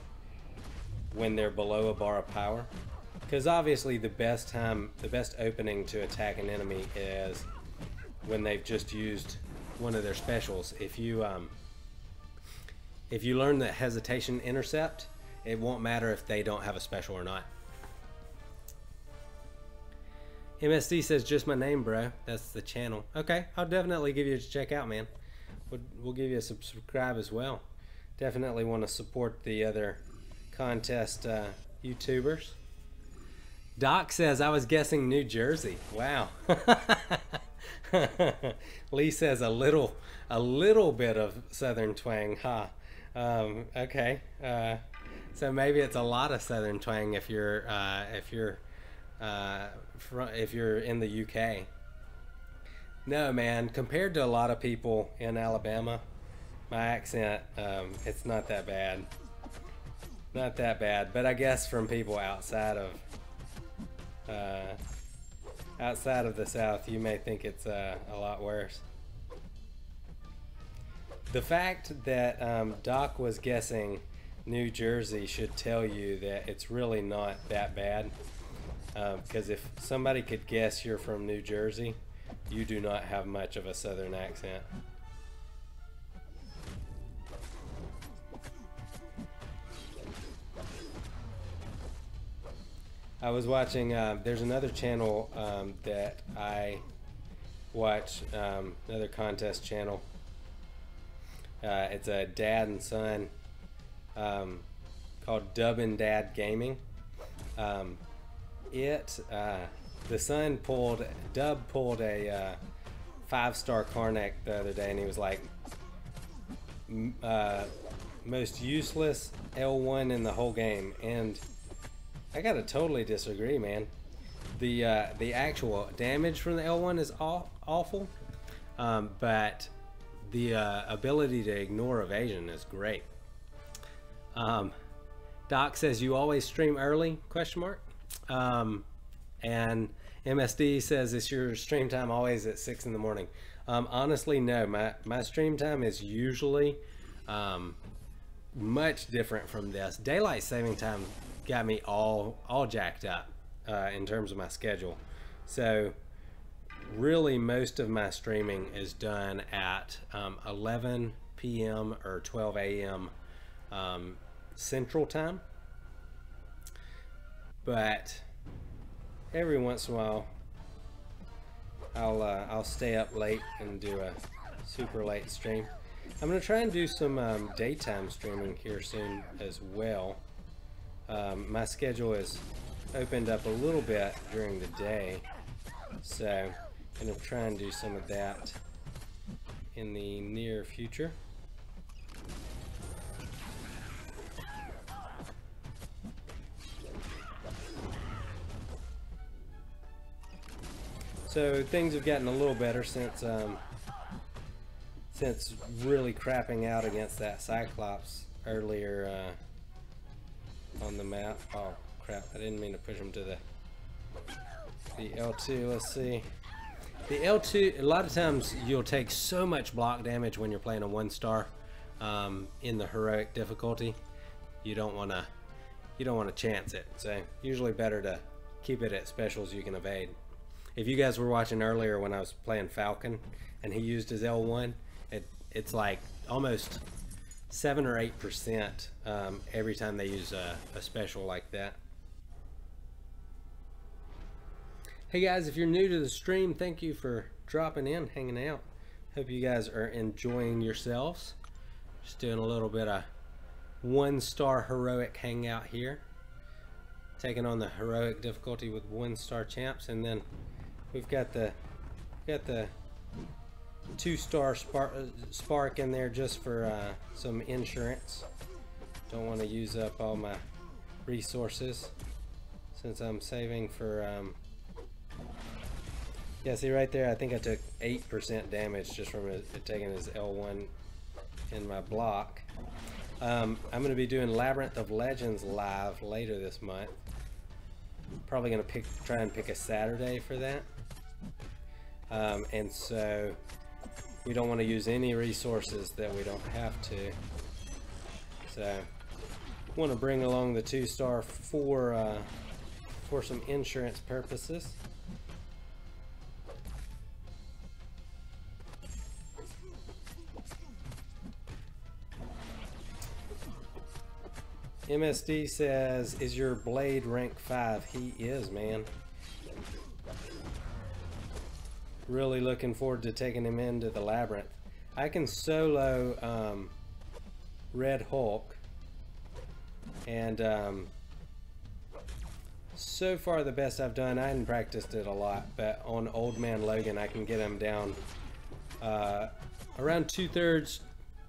when they're below a bar of power, because obviously the best opening to attack an enemy is when they've just used one of their specials. If you learn the hesitation intercept, it won't matter if they don't have a special or not. MSD says, just my name, bro. That's the channel. Okay, I'll definitely give you a check out, man. We'll give you a subscribe as well. Definitely want to support the other contest YouTubers. Doc says, I was guessing New Jersey. Wow. Lee says a little bit of southern twang, huh? Okay. So maybe it's a lot of southern twang if you're in the UK. No, man, compared to a lot of people in Alabama, my accent, it's not that bad. Not that bad, but I guess from people outside of the South, you may think it's a lot worse. The fact that Doc was guessing New Jersey should tell you that it's really not that bad. Because if somebody could guess you're from New Jersey, you do not have much of a southern accent. I was watching, there's another channel that I watch, another contest channel. It's a dad and son called Dub and Dad Gaming. The son Dub pulled a 5-star Karnak the other day, and he was like, most useless L1 in the whole game. And I gotta totally disagree, man. The actual damage from the L1 is awful, but the ability to ignore evasion is great. Doc says, you always stream early? Question mark. And MSD says, is your stream time always at 6 in the morning? Honestly, no. My stream time is usually much different from this. Daylight saving time got me all jacked up in terms of my schedule. So really most of my streaming is done at 11 p.m. or 12 a.m. Central time. But every once in a while I'll stay up late and do a super late stream. I'm gonna try and do some daytime streaming here soon as well. My schedule is opened up a little bit during the day, so I'm gonna try and do some of that in the near future. So things have gotten a little better since really crapping out against that Cyclops earlier on the map. Oh crap, I didn't mean to push him to the L2. Let's see. The L2, a lot of times you'll take so much block damage when you're playing a 1-star in the heroic difficulty. You don't want to chance it. So usually better to keep it at specials you can evade. If you guys were watching earlier when I was playing Falcon and he used his L1, it's like almost 7 or 8% every time they use a special like that. Hey guys, if you're new to the stream, thank you for dropping in, hanging out. Hope you guys are enjoying yourselves. Just doing a little bit of 1-star heroic hangout here. Taking on the heroic difficulty with 1-star champs, and then we've got the 2-star spark in there just for some insurance. Don't want to use up all my resources since I'm saving for yeah, see right there, I think I took 8% damage just from taking his L1 in my block. I'm going to be doing Labyrinth of Legends live later this month. Probably going to try and pick a Saturday for that. And so we don't want to use any resources that we don't have to. So want to bring along the 2-star for some insurance purposes. MSD says, is your blade rank 5? He is, man. Really looking forward to taking him into the Labyrinth. I can solo Red Hulk, and so far the best I've done, I hadn't practiced it a lot, but on Old Man Logan I can get him down around 2/3,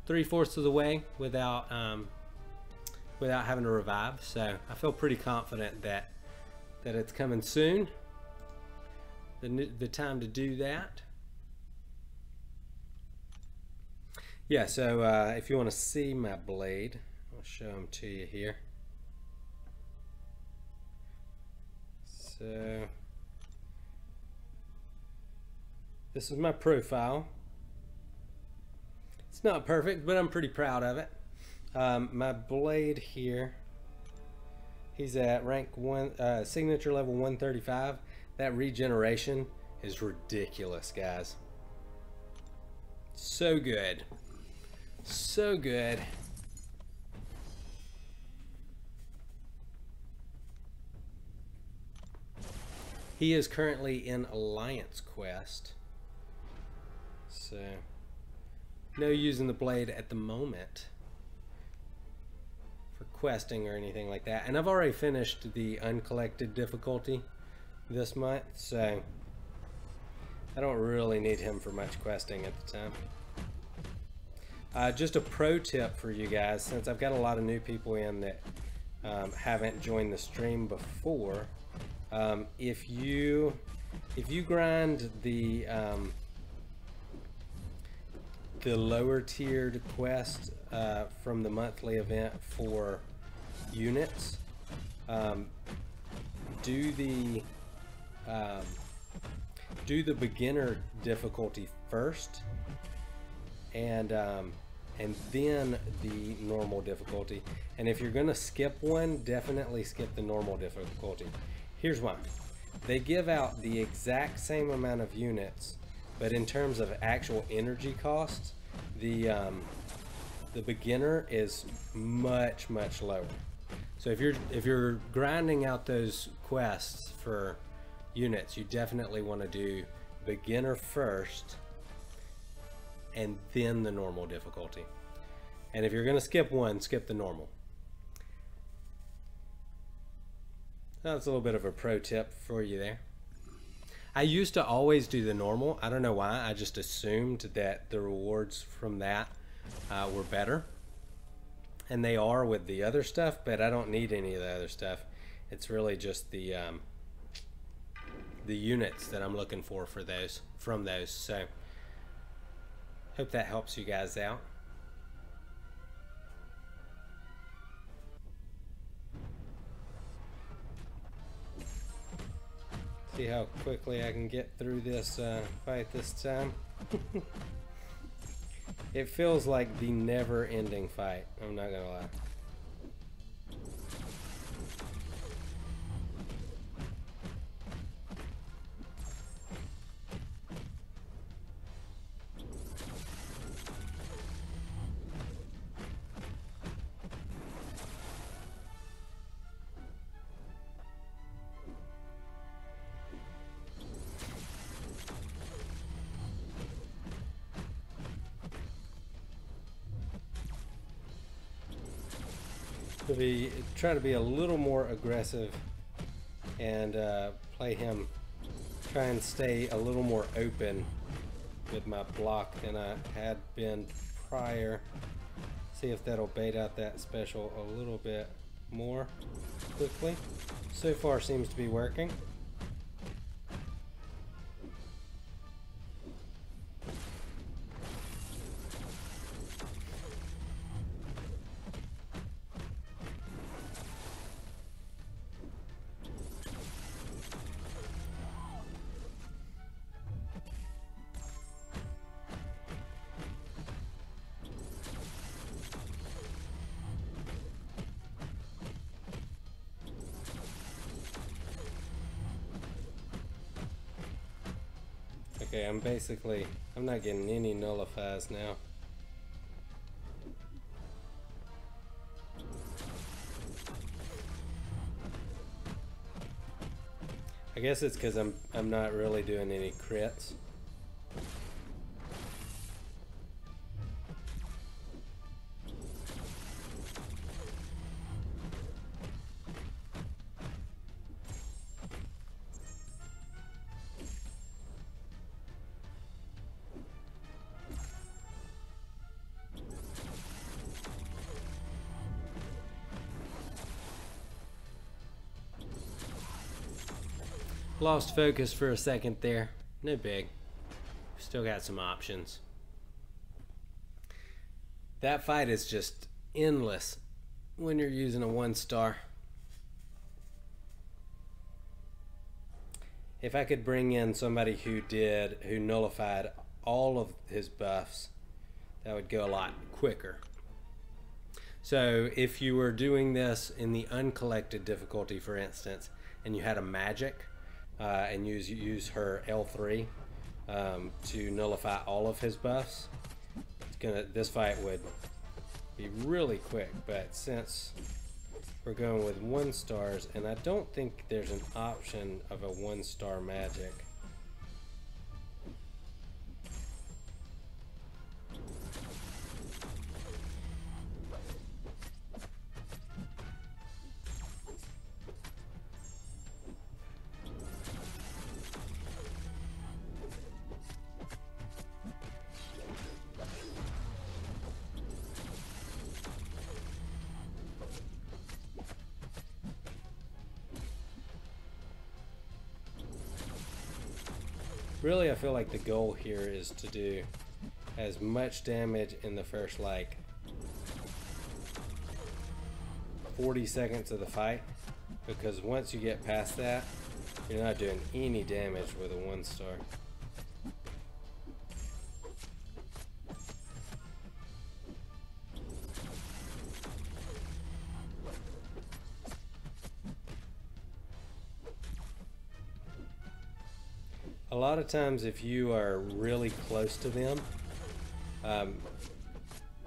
3/4 of the way without having to revive. So I feel pretty confident that it's coming soon, the time to do that. Yeah, so if you want to see my blade, I'll show them to you here. So this is my profile. It's not perfect, but I'm pretty proud of it. My blade here, he's at rank 1, signature level 135. That regeneration is ridiculous, guys. So good. So good. He is currently in Alliance Quest. So, no using the blade at the moment for questing or anything like that. And I've already finished the uncollected difficulty this month, so I don't really need him for much questing at the time. Just a pro tip for you guys, since I've got a lot of new people in that haven't joined the stream before. If you grind the lower tiered quest from the monthly event for units, do the beginner difficulty first, and then the normal difficulty. And if you're gonna skip one, definitely skip the normal difficulty. Here's why. They give out the exact same amount of units, but in terms of actual energy costs, the beginner is much lower. So if you're grinding out those quests for units, you definitely want to do beginner first and then the normal difficulty. And if you're going to skip one, skip the normal. That's a little bit of a pro tip for you there. I used to always do the normal. I don't know why. I just assumed that the rewards from that were better. And they are with the other stuff, but I don't need any of the other stuff. It's really just the units that I'm looking for those, from those. So hope that helps you guys out. See how quickly I can get through this fight this time. It feels like the never-ending fight, I'm not gonna lie. Try to be a little more aggressive and play him, try and stay a little more open with my block than I had been prior. See if that'll bait out that special a little bit more quickly. So far seems to be working. Okay, I'm not getting any nullifies now. I guess it's because I'm not really doing any crits. Lost focus for a second there. No big. Still got some options. That fight is just endless when you're using a 1-star. If I could bring in somebody who nullified all of his buffs, that would go a lot quicker. So if you were doing this in the uncollected difficulty, for instance, and you had a magic, and use her L3 to nullify all of his buffs, this fight would be really quick. But since we're going with 1-stars, and I don't think there's an option of a 1-star magic. Really, I feel like the goal here is to do as much damage in the first, like, 40 seconds of the fight, because once you get past that, you're not doing any damage with a 1-star. A lot of times if you are really close to them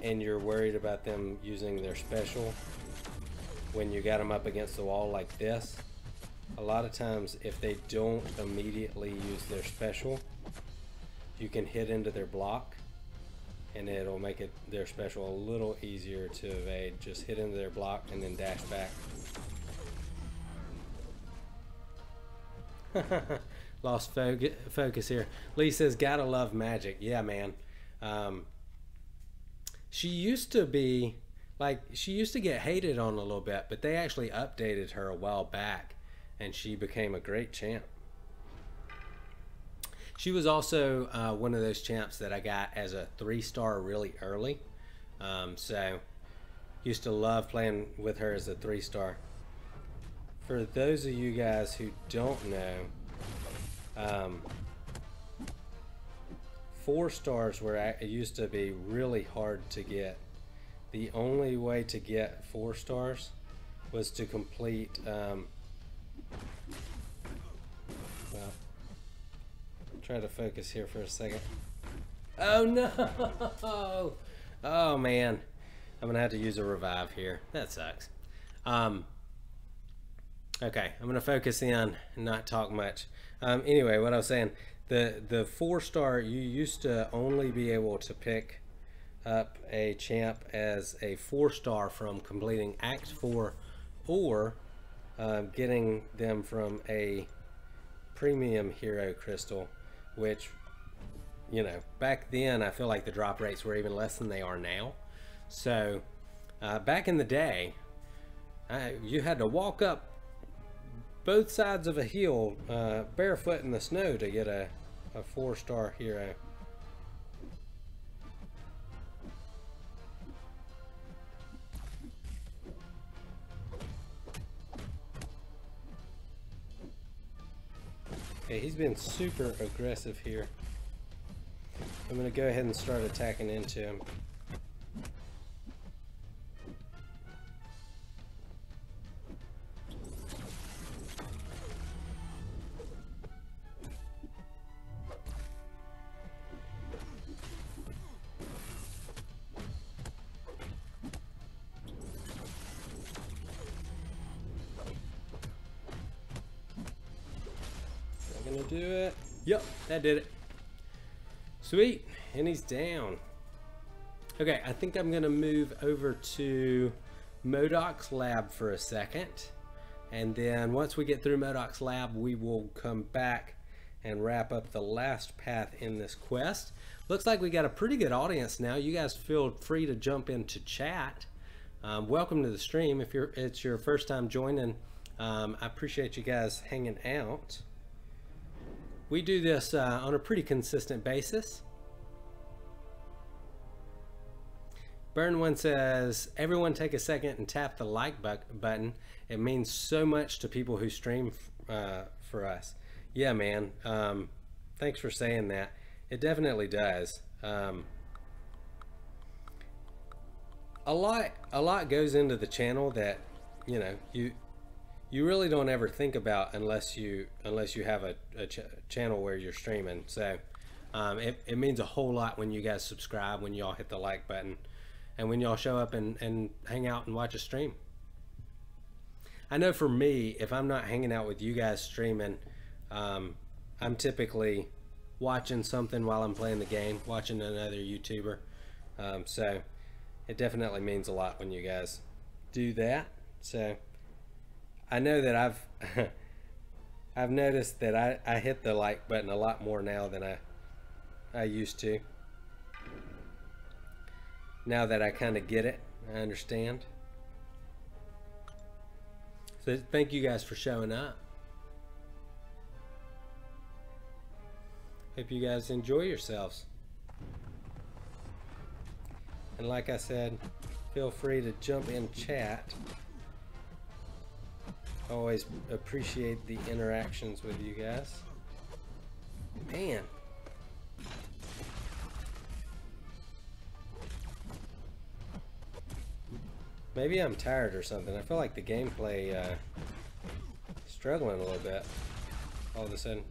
and you're worried about them using their special when you got them up against the wall like this, a lot of times if they don't immediately use their special, you can hit into their block, and it'll make their special a little easier to evade. Just hit into their block and then dash back. Lost focus here. Lee says, gotta love magic. Yeah, man. She used to be, like, she used to get hated on a little bit, but they actually updated her a while back, and she became a great champ. She was also one of those champs that I got as a 3-star really early. So used to love playing with her as a 3-star. For those of you guys who don't know, 4 stars used to be really hard to get. The only way to get 4 stars was to complete, well, try to focus here for a second. Oh no! Oh man, I'm gonna have to use a revive here. That sucks. Okay, I'm gonna focus in and not talk much. Anyway, what I was saying, the 4-star, you used to only be able to pick up a champ as a 4-star from completing Act 4 or getting them from a premium hero crystal, which, you know, back then I feel like the drop rates were even less than they are now. So back in the day, you had to walk up both sides of a hill barefoot in the snow to get a 4-star hero. Okay, he's been super aggressive here. I'm gonna go ahead and start attacking into him. Gonna do it. Yep, that did it. Sweet, and he's down. Okay, I think I'm gonna move over to Modok's lab for a second, and then once we get through Modok's lab, we will come back and wrap up the last path in this quest. Looks like we got a pretty good audience now. You guys feel free to jump into chat. Welcome to the stream. If it's your first time joining, I appreciate you guys hanging out. We do this on a pretty consistent basis. Burn One says, everyone take a second and tap the like button. It means so much to people who stream for us. Yeah, man. Thanks for saying that. It definitely does. A lot goes into the channel that, you know, you really don't ever think about unless you have a channel where you're streaming. So it means a whole lot when you guys subscribe, when y'all hit the like button, and when y'all show up and hang out and watch a stream. I know for me, if I'm not hanging out with you guys streaming, I'm typically watching something while I'm playing the game, watching another YouTuber. So it definitely means a lot when you guys do that. So I know that I've noticed that I hit the like button a lot more now than I used to. Now that I kind of get it, I understand. So thank you guys for showing up. Hope you guys enjoy yourselves. And like I said, feel free to jump in chat. Always appreciate the interactions with you guys. Man. Maybe I'm tired or something. I feel like the gameplay struggling a little bit all of a sudden.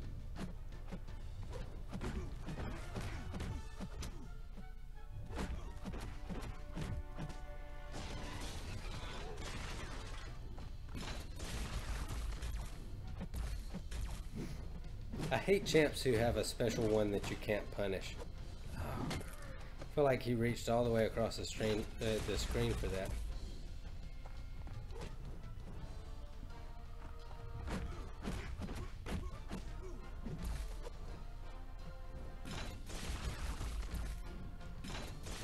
I hate champs who have a special one that you can't punish. Oh, I feel like he reached all the way across the screen for that.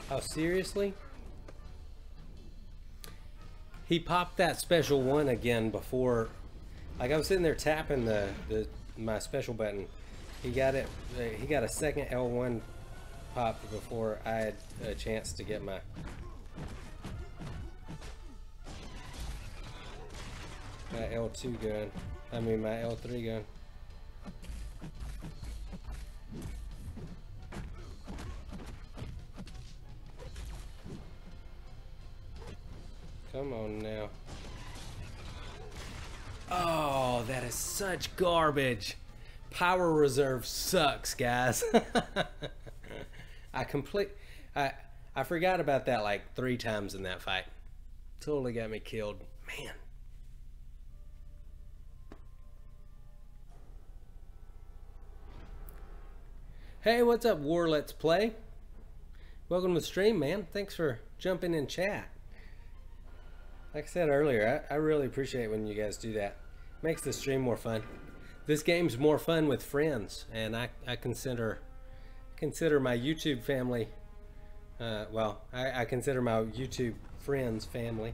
Oh, seriously? He popped that special one again before. Like, I was sitting there tapping my special button. He got it. He got a second L1 pop before I had a chance to get my L2 gun. I mean my L3 gun. Come on now. Oh, that is such garbage. Power reserve sucks, guys. I forgot about that like 3 times in that fight. Totally got me killed. Man. Hey, what's up, War Let's Play? Welcome to the stream, man. Thanks for jumping in chat. Like I said earlier, I really appreciate when you guys do that. Makes the stream more fun. This game's more fun with friends, and I consider my YouTube family, well, I consider my YouTube friends family.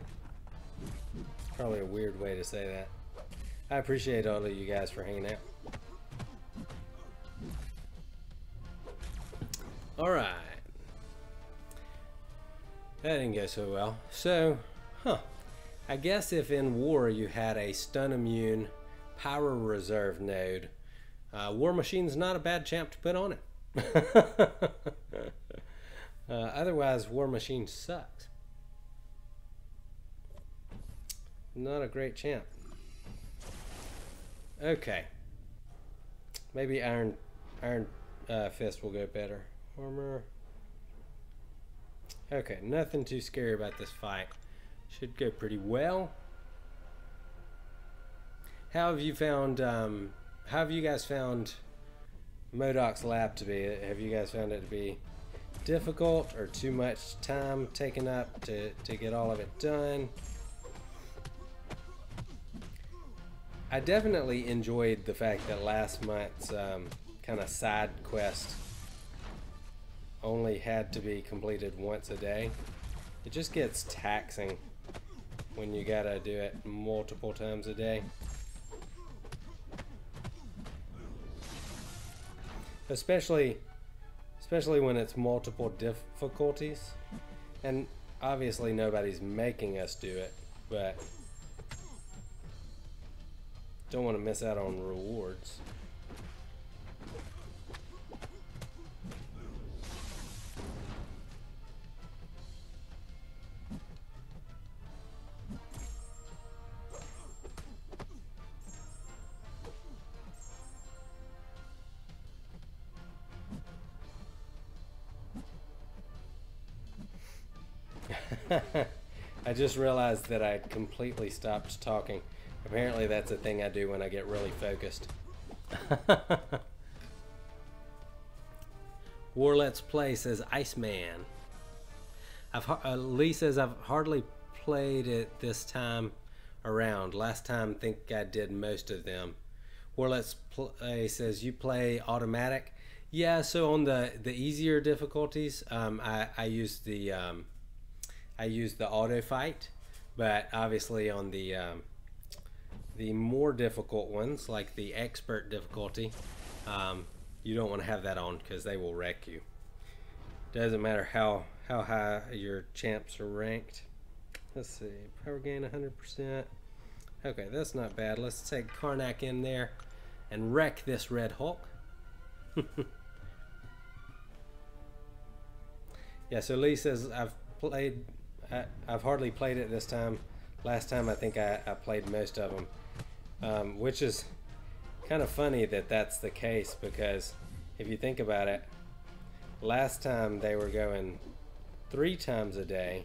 It's probably a weird way to say that. I appreciate all of you guys for hanging out. Alright. That didn't go so well. So, I guess if in war you had a stun immune power reserve node, War Machine's not a bad champ to put on it. Otherwise, War Machine sucks. Not a great champ. Okay. Maybe Iron Fist will go better. Armor. Okay, nothing too scary about this fight. Should go pretty well. How have you guys found Modok's lab to be? Have you guys found it to be difficult or too much time taken up to get all of it done? I definitely enjoyed the fact that last month's kind of side quest only had to be completed once a day. It just gets taxing when you gotta do it multiple times a day. Especially when it's multiple difficulties. And obviously nobody's making us do it, but don't want to miss out on rewards. I just realized that I completely stopped talking. Apparently that's a thing I do when I get really focused. War Let's Play says Iceman. Lee says I've hardly played it this time around. Last time I think I did most of them. War Let's Play says you play automatic. Yeah, so on the easier difficulties, I use the auto fight, but obviously on the more difficult ones, like the expert difficulty, you don't want to have that on because they will wreck you. Doesn't matter how high your champs are ranked. Let's see, power gain 100%. Okay, that's not bad. Let's take Karnak in there and wreck this Red Hulk. Yeah, so Lee says I've hardly played it this time. Last time I think I played most of them, which is kind of funny that that's the case, because if you think about it, last time they were going 3 times a day,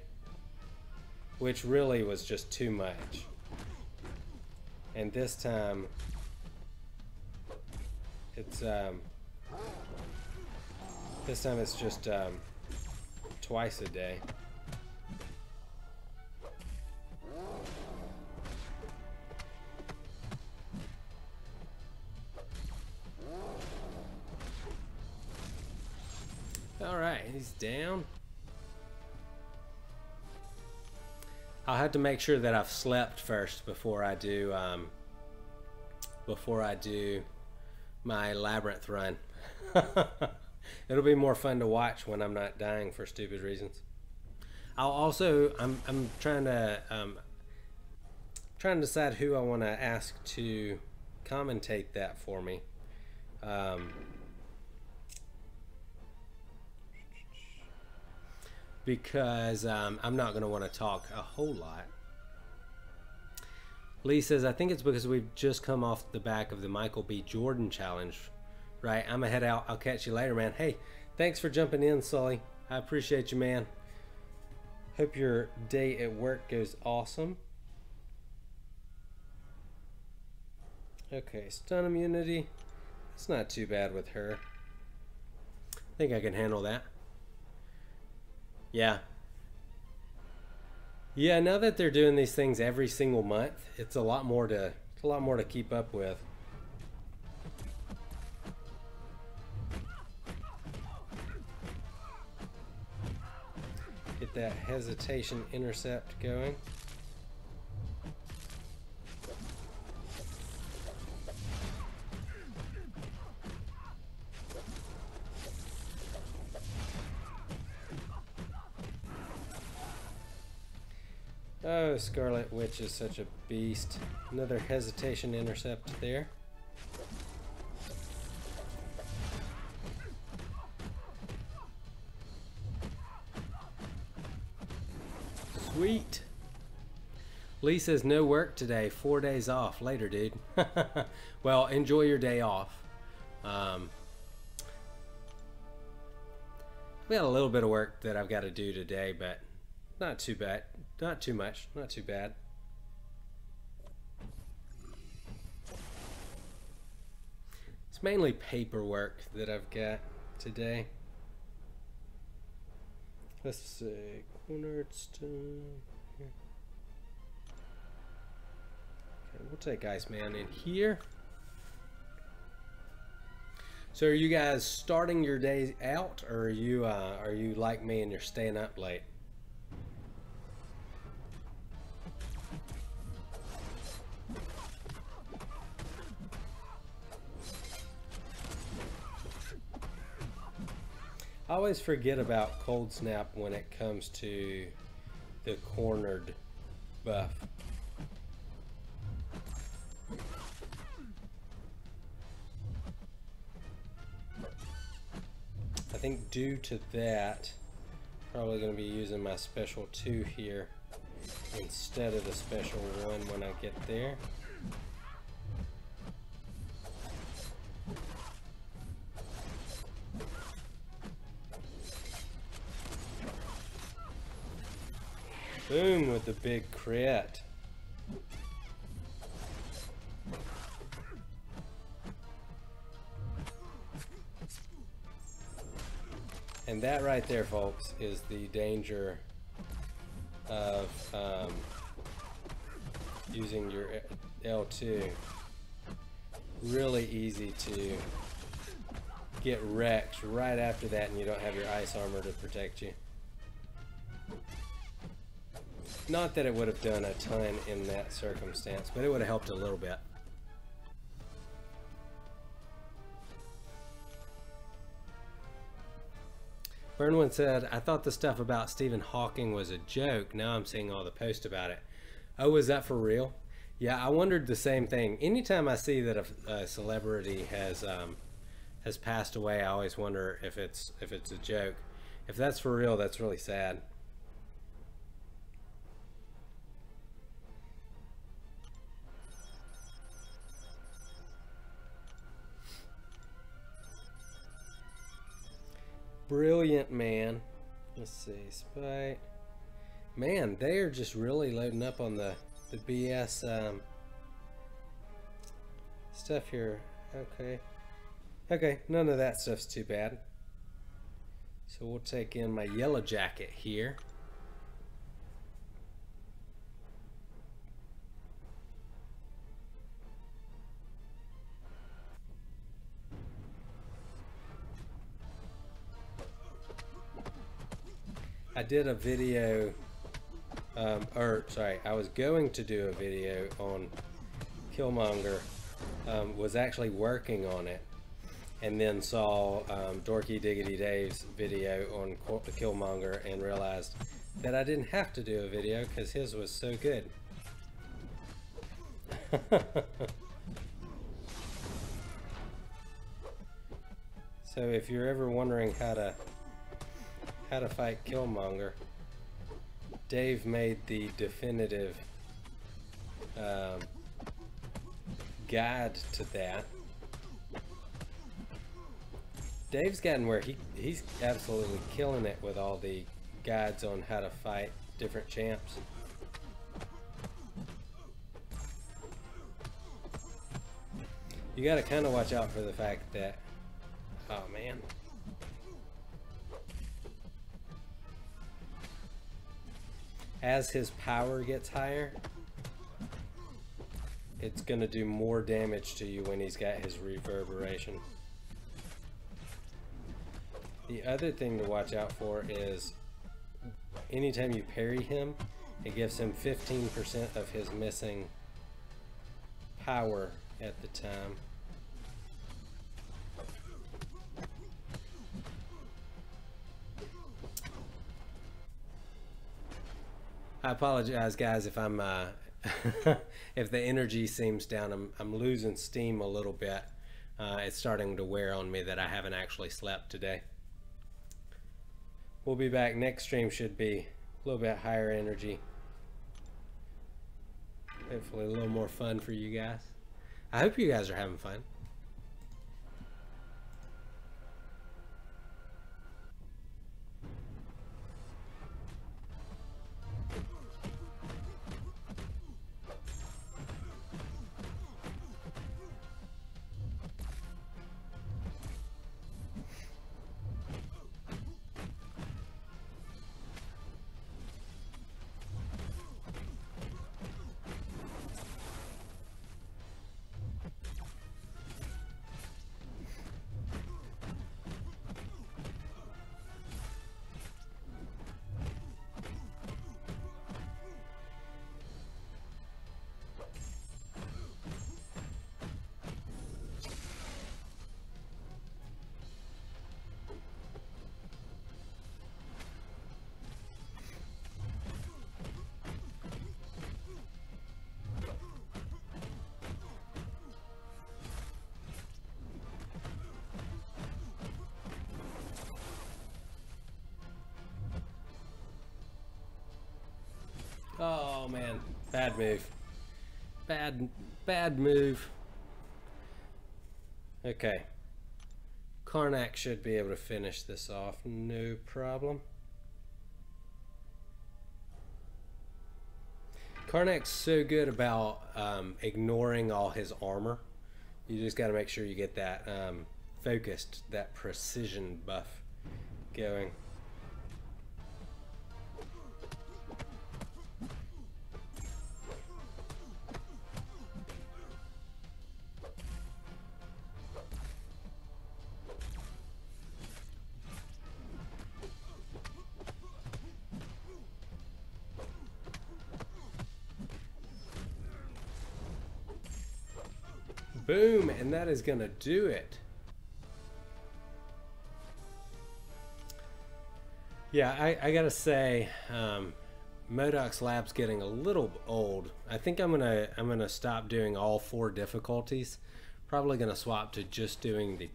which really was just too much, and this time It's this time it's just twice a day. All right, he's down. I'll have to make sure that I've slept first before I do my labyrinth run. It'll be more fun to watch when I'm not dying for stupid reasons. I'll also I'm trying to decide who I want to ask to commentate that for me. Because I'm not going to want to talk a whole lot. Lee says, I think it's because we've just come off the back of the Michael B. Jordan challenge. Right, I'm gonna head out. I'll catch you later, man. Hey, thanks for jumping in, Sully. I appreciate you, man. Hope your day at work goes awesome. Okay, stun immunity. It's not too bad with her. I think I can handle that. Yeah. Yeah, now that they're doing these things every single month, it's a lot more to keep up with. Get that hesitation intercept going. Oh, Scarlet Witch is such a beast. Another hesitation intercept there. Sweet. Lee says no work today, 4 days off. Later, dude. Well, enjoy your day off. We got a little bit of work that I've got to do today, but not too bad. Not too much. Not too bad. It's mainly paperwork that I've got today. Let's see. Cornered stone. Okay, we'll take Iceman in here. So are you guys starting your day out, or are you like me and you're staying up late? I always forget about Cold Snap when it comes to the cornered buff. I think due to that, probably going to be using my special 2 here instead of the special 1 when I get there. Boom with the big crit. And that right there, folks, is the danger of using your L2. Really easy to get wrecked right after that, and you don't have your ice armor to protect you. Not that it would have done a ton in that circumstance, but it would have helped a little bit. Burnwin said, I thought the stuff about Stephen Hawking was a joke. Now I'm seeing all the posts about it. Oh, is that for real? Yeah, I wondered the same thing. Anytime I see that a celebrity has passed away, I always wonder if it's a joke. If that's for real, that's really sad. Brilliant, man. Let's see, Spite. Man, they are just really loading up on the BS stuff here. Okay. Okay, none of that stuff's too bad. So we'll take in my yellow jacket here. I did a video, I was going to do a video on Killmonger, was actually working on it, and then saw Dorky Diggity Dave's video on Killmonger and realized that I didn't have to do a video because his was so good. So if you're ever wondering how to fight Killmonger, Dave made the definitive guide to that. Dave's gotten where he's absolutely killing it with all the guides on how to fight different champs. You gotta kind of watch out for the fact that, oh man, as his power gets higher, it's gonna do more damage to you when he's got his reverberation. The other thing to watch out for is anytime you parry him, it gives him 15% of his missing power at the time. I apologize, guys, if I'm if the energy seems down. I'm losing steam a little bit. It's starting to wear on me that I haven't actually slept today. We'll be back. Next stream should be a little bit higher energy. Hopefully a little more fun for you guys. I hope you guys are having fun. Oh man, bad move. Bad move. Okay. Karnak should be able to finish this off, no problem. Karnak's so good about ignoring all his armor. You just got to make sure you get that focused, that precision buff going. Boom, and that is gonna do it. Yeah, I gotta say, Modok's lab's getting a little old. I think I'm gonna stop doing all 4 difficulties. Probably gonna swap to just doing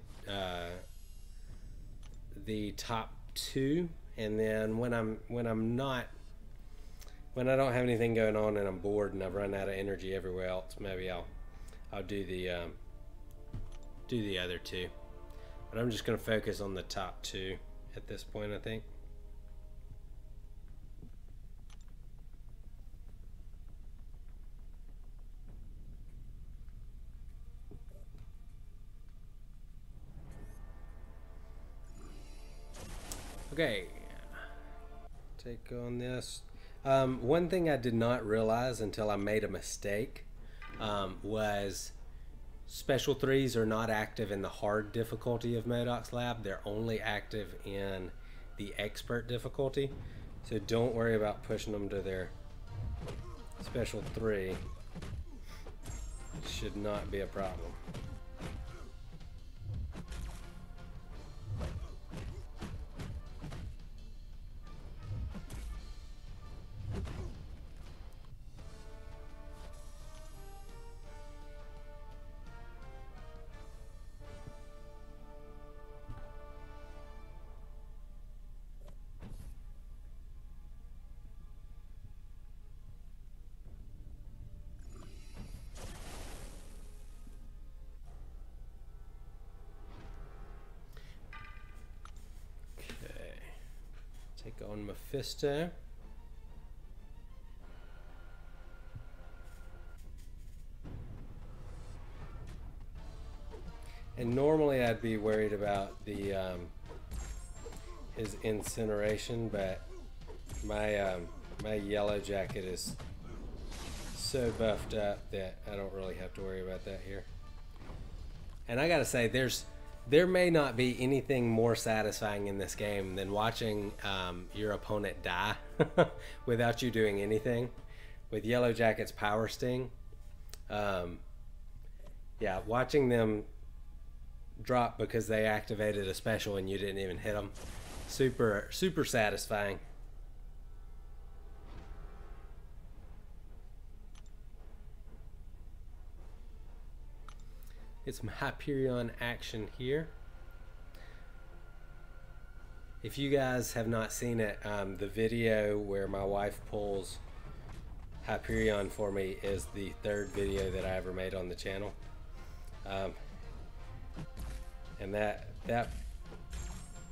the top 2, and then when I don't have anything going on and I'm bored and I've run out of energy everywhere else, maybe I'll do the other 2, but I'm just going to focus on the top 2 at this point, I think. Okay, take on this. One thing I did not realize until I made a mistake was special threes are not active in the hard difficulty of Modok's lab. They're only active in the expert difficulty. So don't worry about pushing them to their special three. It should not be a problem. Take on Mephisto. And normally I'd be worried about the his incineration, but my my yellow jacket is so buffed up that I don't really have to worry about that here. And I gotta say, there may not be anything more satisfying in this game than watching your opponent die without you doing anything. With Yellow Jacket's Power Sting, yeah, watching them drop because they activated a special and you didn't even hit them, super satisfying. Get some Hyperion action here. If you guys have not seen it, the video where my wife pulls Hyperion for me is the third video that I ever made on the channel. And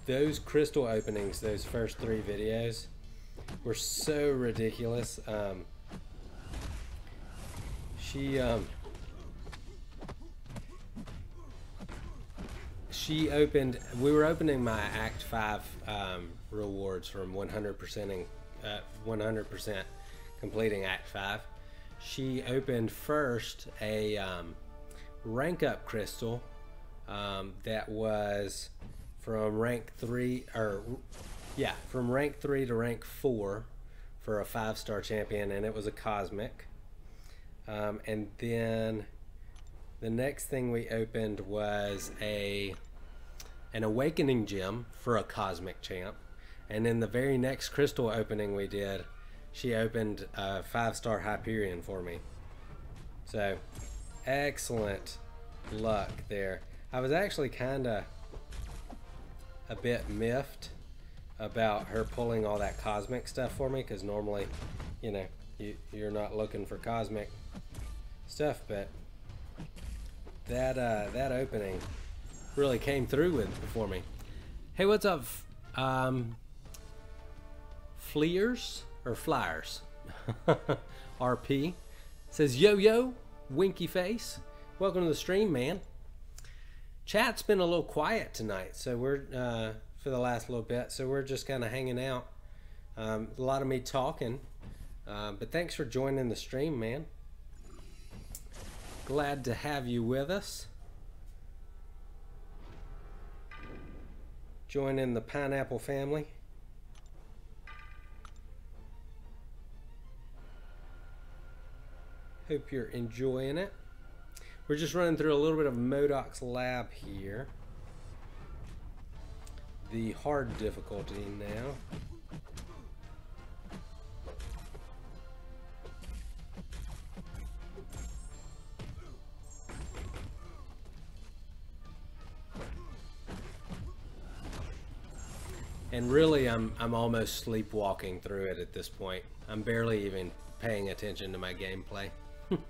those crystal openings, those first 3 videos, were so ridiculous. She opened, we were opening my Act 5 rewards from 100% completing Act 5. She opened first a rank up crystal that was from rank 3, or yeah, from rank 3 to rank 4 for a 5-star champion, and it was a cosmic. And then the next thing we opened was an awakening gem for a cosmic champ. And then the very next crystal opening we did, she opened a 5-star Hyperion for me. So excellent luck there. I was actually kind of a bit miffed about her pulling all that cosmic stuff for me, because normally, you know, you're not looking for cosmic stuff, but that opening really came through for me. Hey, what's up, Fleers or Flyers? RP says, yo, winky face. Welcome to the stream, man. Chat's been a little quiet tonight, so we're for the last little bit, so we're just kind of hanging out. A lot of me talking, but thanks for joining the stream, man. Glad to have you with us. Join in the pineapple family. Hope you're enjoying it. We're just running through a little bit of Modok's lab here. The hard difficulty now. And really, I'm almost sleepwalking through it at this point. I'm barely even paying attention to my gameplay.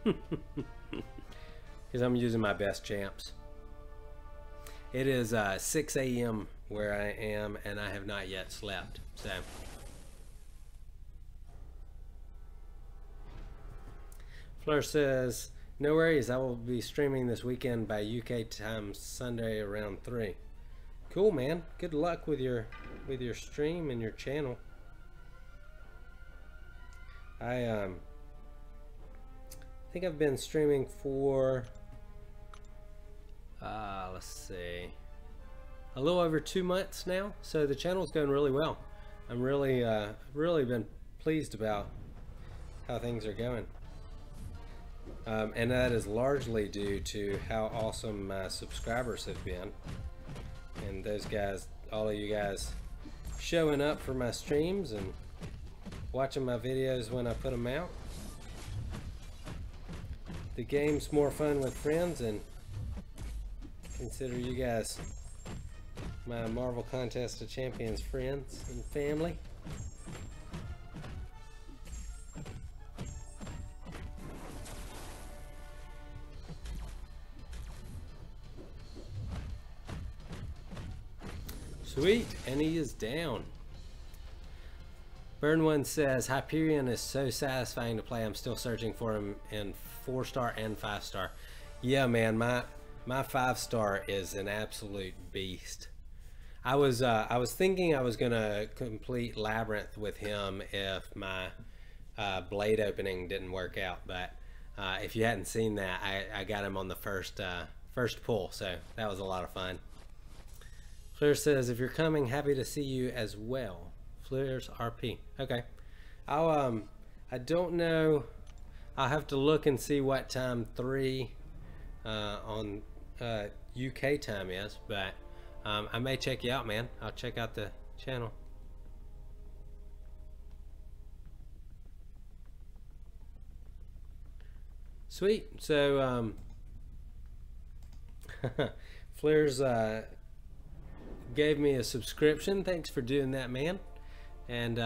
Because I'm using my best champs. It is 6 a.m. where I am, and I have not yet slept. So Fleur says, no worries, I will be streaming this weekend by UK time Sunday around 3. Cool, man. Good luck with your with your stream and your channel. I think I've been streaming for let's see, a little over 2 months now, so the channel's going really well. I'm really really been pleased about how things are going, and that is largely due to how awesome my subscribers have been, and those guys, all of you guys showing up for my streams and watching my videos when I put them out. The game's more fun with friends, and consider you guys my Marvel Contest of Champions friends and family. Sweet, and he is down. Burn One says Hyperion is so satisfying to play. I'm still searching for him in 4-star and 5-star. Yeah, man, my 5-star is an absolute beast. I was thinking I was gonna complete Labyrinth with him if my blade opening didn't work out, but if you hadn't seen that, I got him on the first pull, so that was a lot of fun. Fleur says, if you're coming, happy to see you as well. Fleur's RP. Okay. I don't know. I'll have to look and see what time 3 on UK time is, but I may check you out, man. I'll check out the channel. Sweet. So Fleur's gave me a subscription. Thanks for doing that, man. And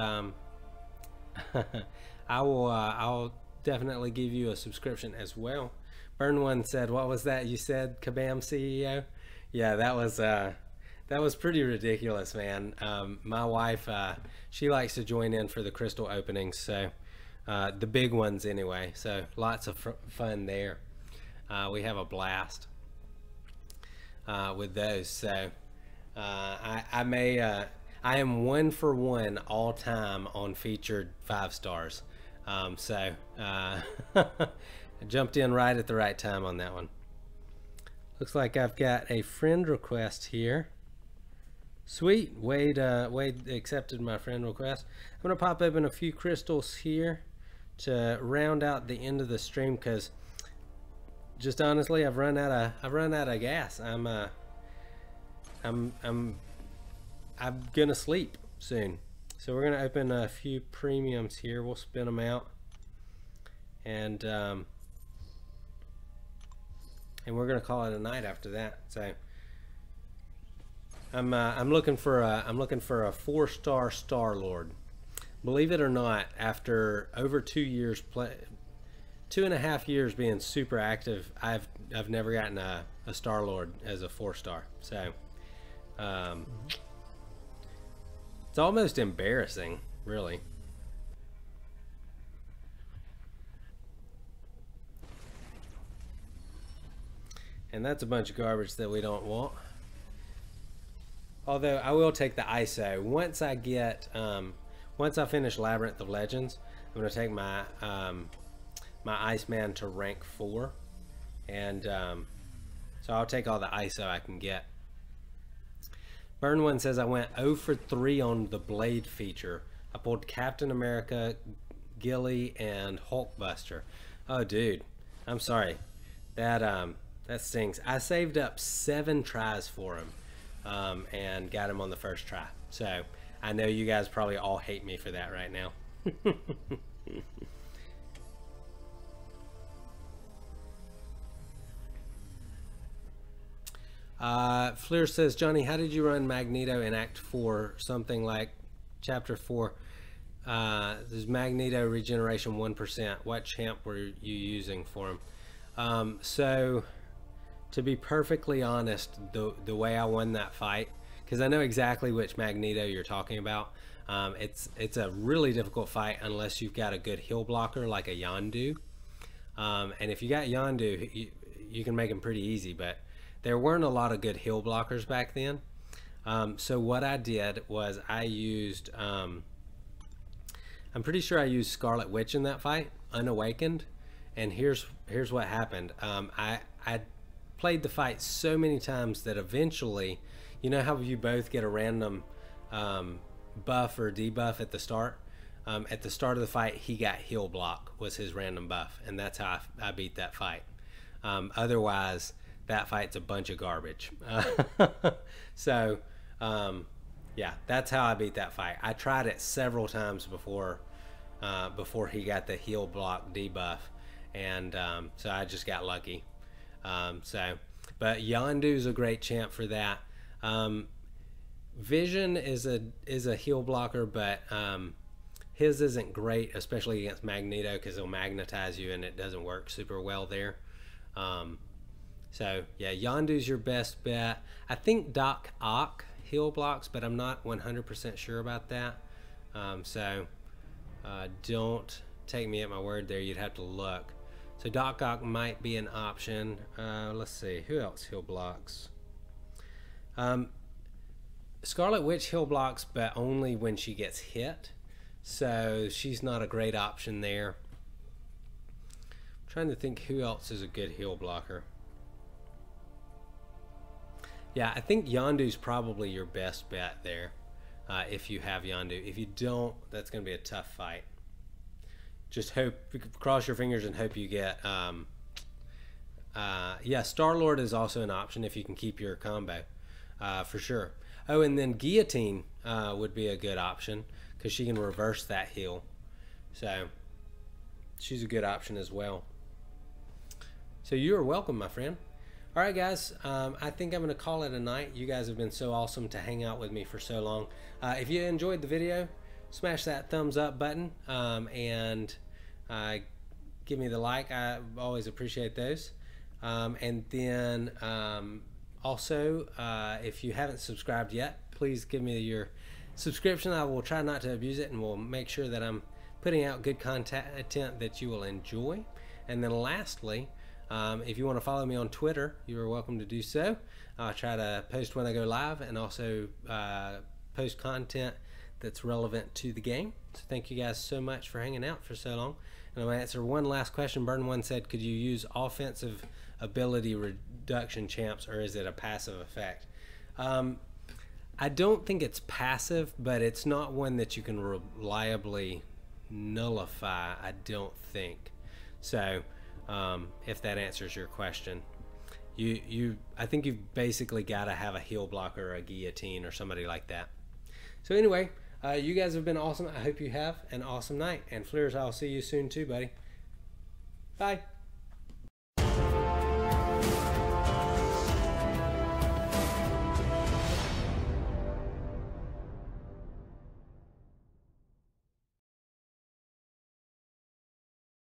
I'll definitely give you a subscription as well. Burn One said, what was that you said, Kabam CEO? Yeah, that was pretty ridiculous, man. My wife, she likes to join in for the crystal openings, so the big ones anyway, so lots of fun there. We have a blast with those. So I am 1 for 1 all time on featured 5-stars. So I jumped in right at the right time on that one. Looks like I've got a friend request here. Sweet. Wade accepted my friend request. I'm gonna pop open a few crystals here to round out the end of the stream, because just honestly, I've run out of gas. I'm gonna sleep soon, so we're gonna open a few premiums here. We'll spin them out, and we're gonna call it a night after that. So I'm looking for a 4-star Star-Lord. Believe it or not, after over 2 years 2.5 years being super active, I've never gotten a Star-Lord as a 4-star. So it's almost embarrassing, really. And that's a bunch of garbage that we don't want. Although I will take the ISO once I get once I finish Labyrinth of Legends. I'm going to take my my Iceman to rank 4, and so I'll take all the ISO I can get. Burn One says I went 0 for 3 on the blade feature. I pulled Captain America, Gilly, and Hulkbuster. Oh, dude, I'm sorry. That stings. I saved up 7 tries for him, and got him on the first try. So I know you guys probably all hate me for that right now. Fleur says, Johnny, how did you run Magneto in Act 4? Something like Chapter 4. There's Magneto regeneration 1%. What champ were you using for him? So, to be perfectly honest, the way I won that fight, because I know exactly which Magneto you're talking about. It's a really difficult fight unless you've got a good heal blocker like a Yondu. And if you got Yondu, you can make him pretty easy, but there weren't a lot of good heal blockers back then. So what I did was I used, I'm pretty sure I used Scarlet Witch in that fight, unawakened. And here's what happened. I played the fight so many times that eventually, you know how you both get a random buff or debuff at the start? At the start of the fight, he got heal block was his random buff, and that's how I beat that fight. Otherwise, that fight's a bunch of garbage. So, yeah, that's how I beat that fight. I tried it several times before he got the heal block debuff, and so I just got lucky. But Yondu's a great champ for that. Vision is a heal blocker, but his isn't great, especially against Magneto, because he'll magnetize you and it doesn't work super well there. So yeah, Yondu's your best bet. I think Doc Ock heal blocks, but I'm not 100% sure about that. Don't take me at my word there. You'd have to look. So Doc Ock might be an option. Let's see, who else heal blocks? Scarlet Witch heal blocks, but only when she gets hit. So she's not a great option there. I'm trying to think who else is a good heal blocker. Yeah, I think Yondu's probably your best bet there, if you have Yondu. If you don't, that's going to be a tough fight. Just hope, cross your fingers and hope you get, yeah, Star-Lord is also an option if you can keep your combo, for sure. Oh, and then Guillotine would be a good option, because she can reverse that heal. So she's a good option as well. So you are welcome, my friend. All right, guys, I think I'm going to call it a night. You guys have been so awesome to hang out with me for so long. If you enjoyed the video, smash that thumbs up button, and give me the like. I always appreciate those. And then also, if you haven't subscribed yet, please give me your subscription. I will try not to abuse it, and we'll make sure that I'm putting out good content that you will enjoy. And then lastly, if you want to follow me on Twitter, you are welcome to do so. I'll try to post when I go live, and also post content that's relevant to the game. So thank you guys so much for hanging out for so long. And I'm going to answer one last question. Burn One said, could you use offensive ability reduction champs, or is it a passive effect? I don't think it's passive, but it's not one that you can reliably nullify, I don't think. So if that answers your question, I think you've basically got to have a heal blocker or a guillotine or somebody like that. So anyway, you guys have been awesome. I hope you have an awesome night. And Fleers, I'll see you soon too, buddy. Bye.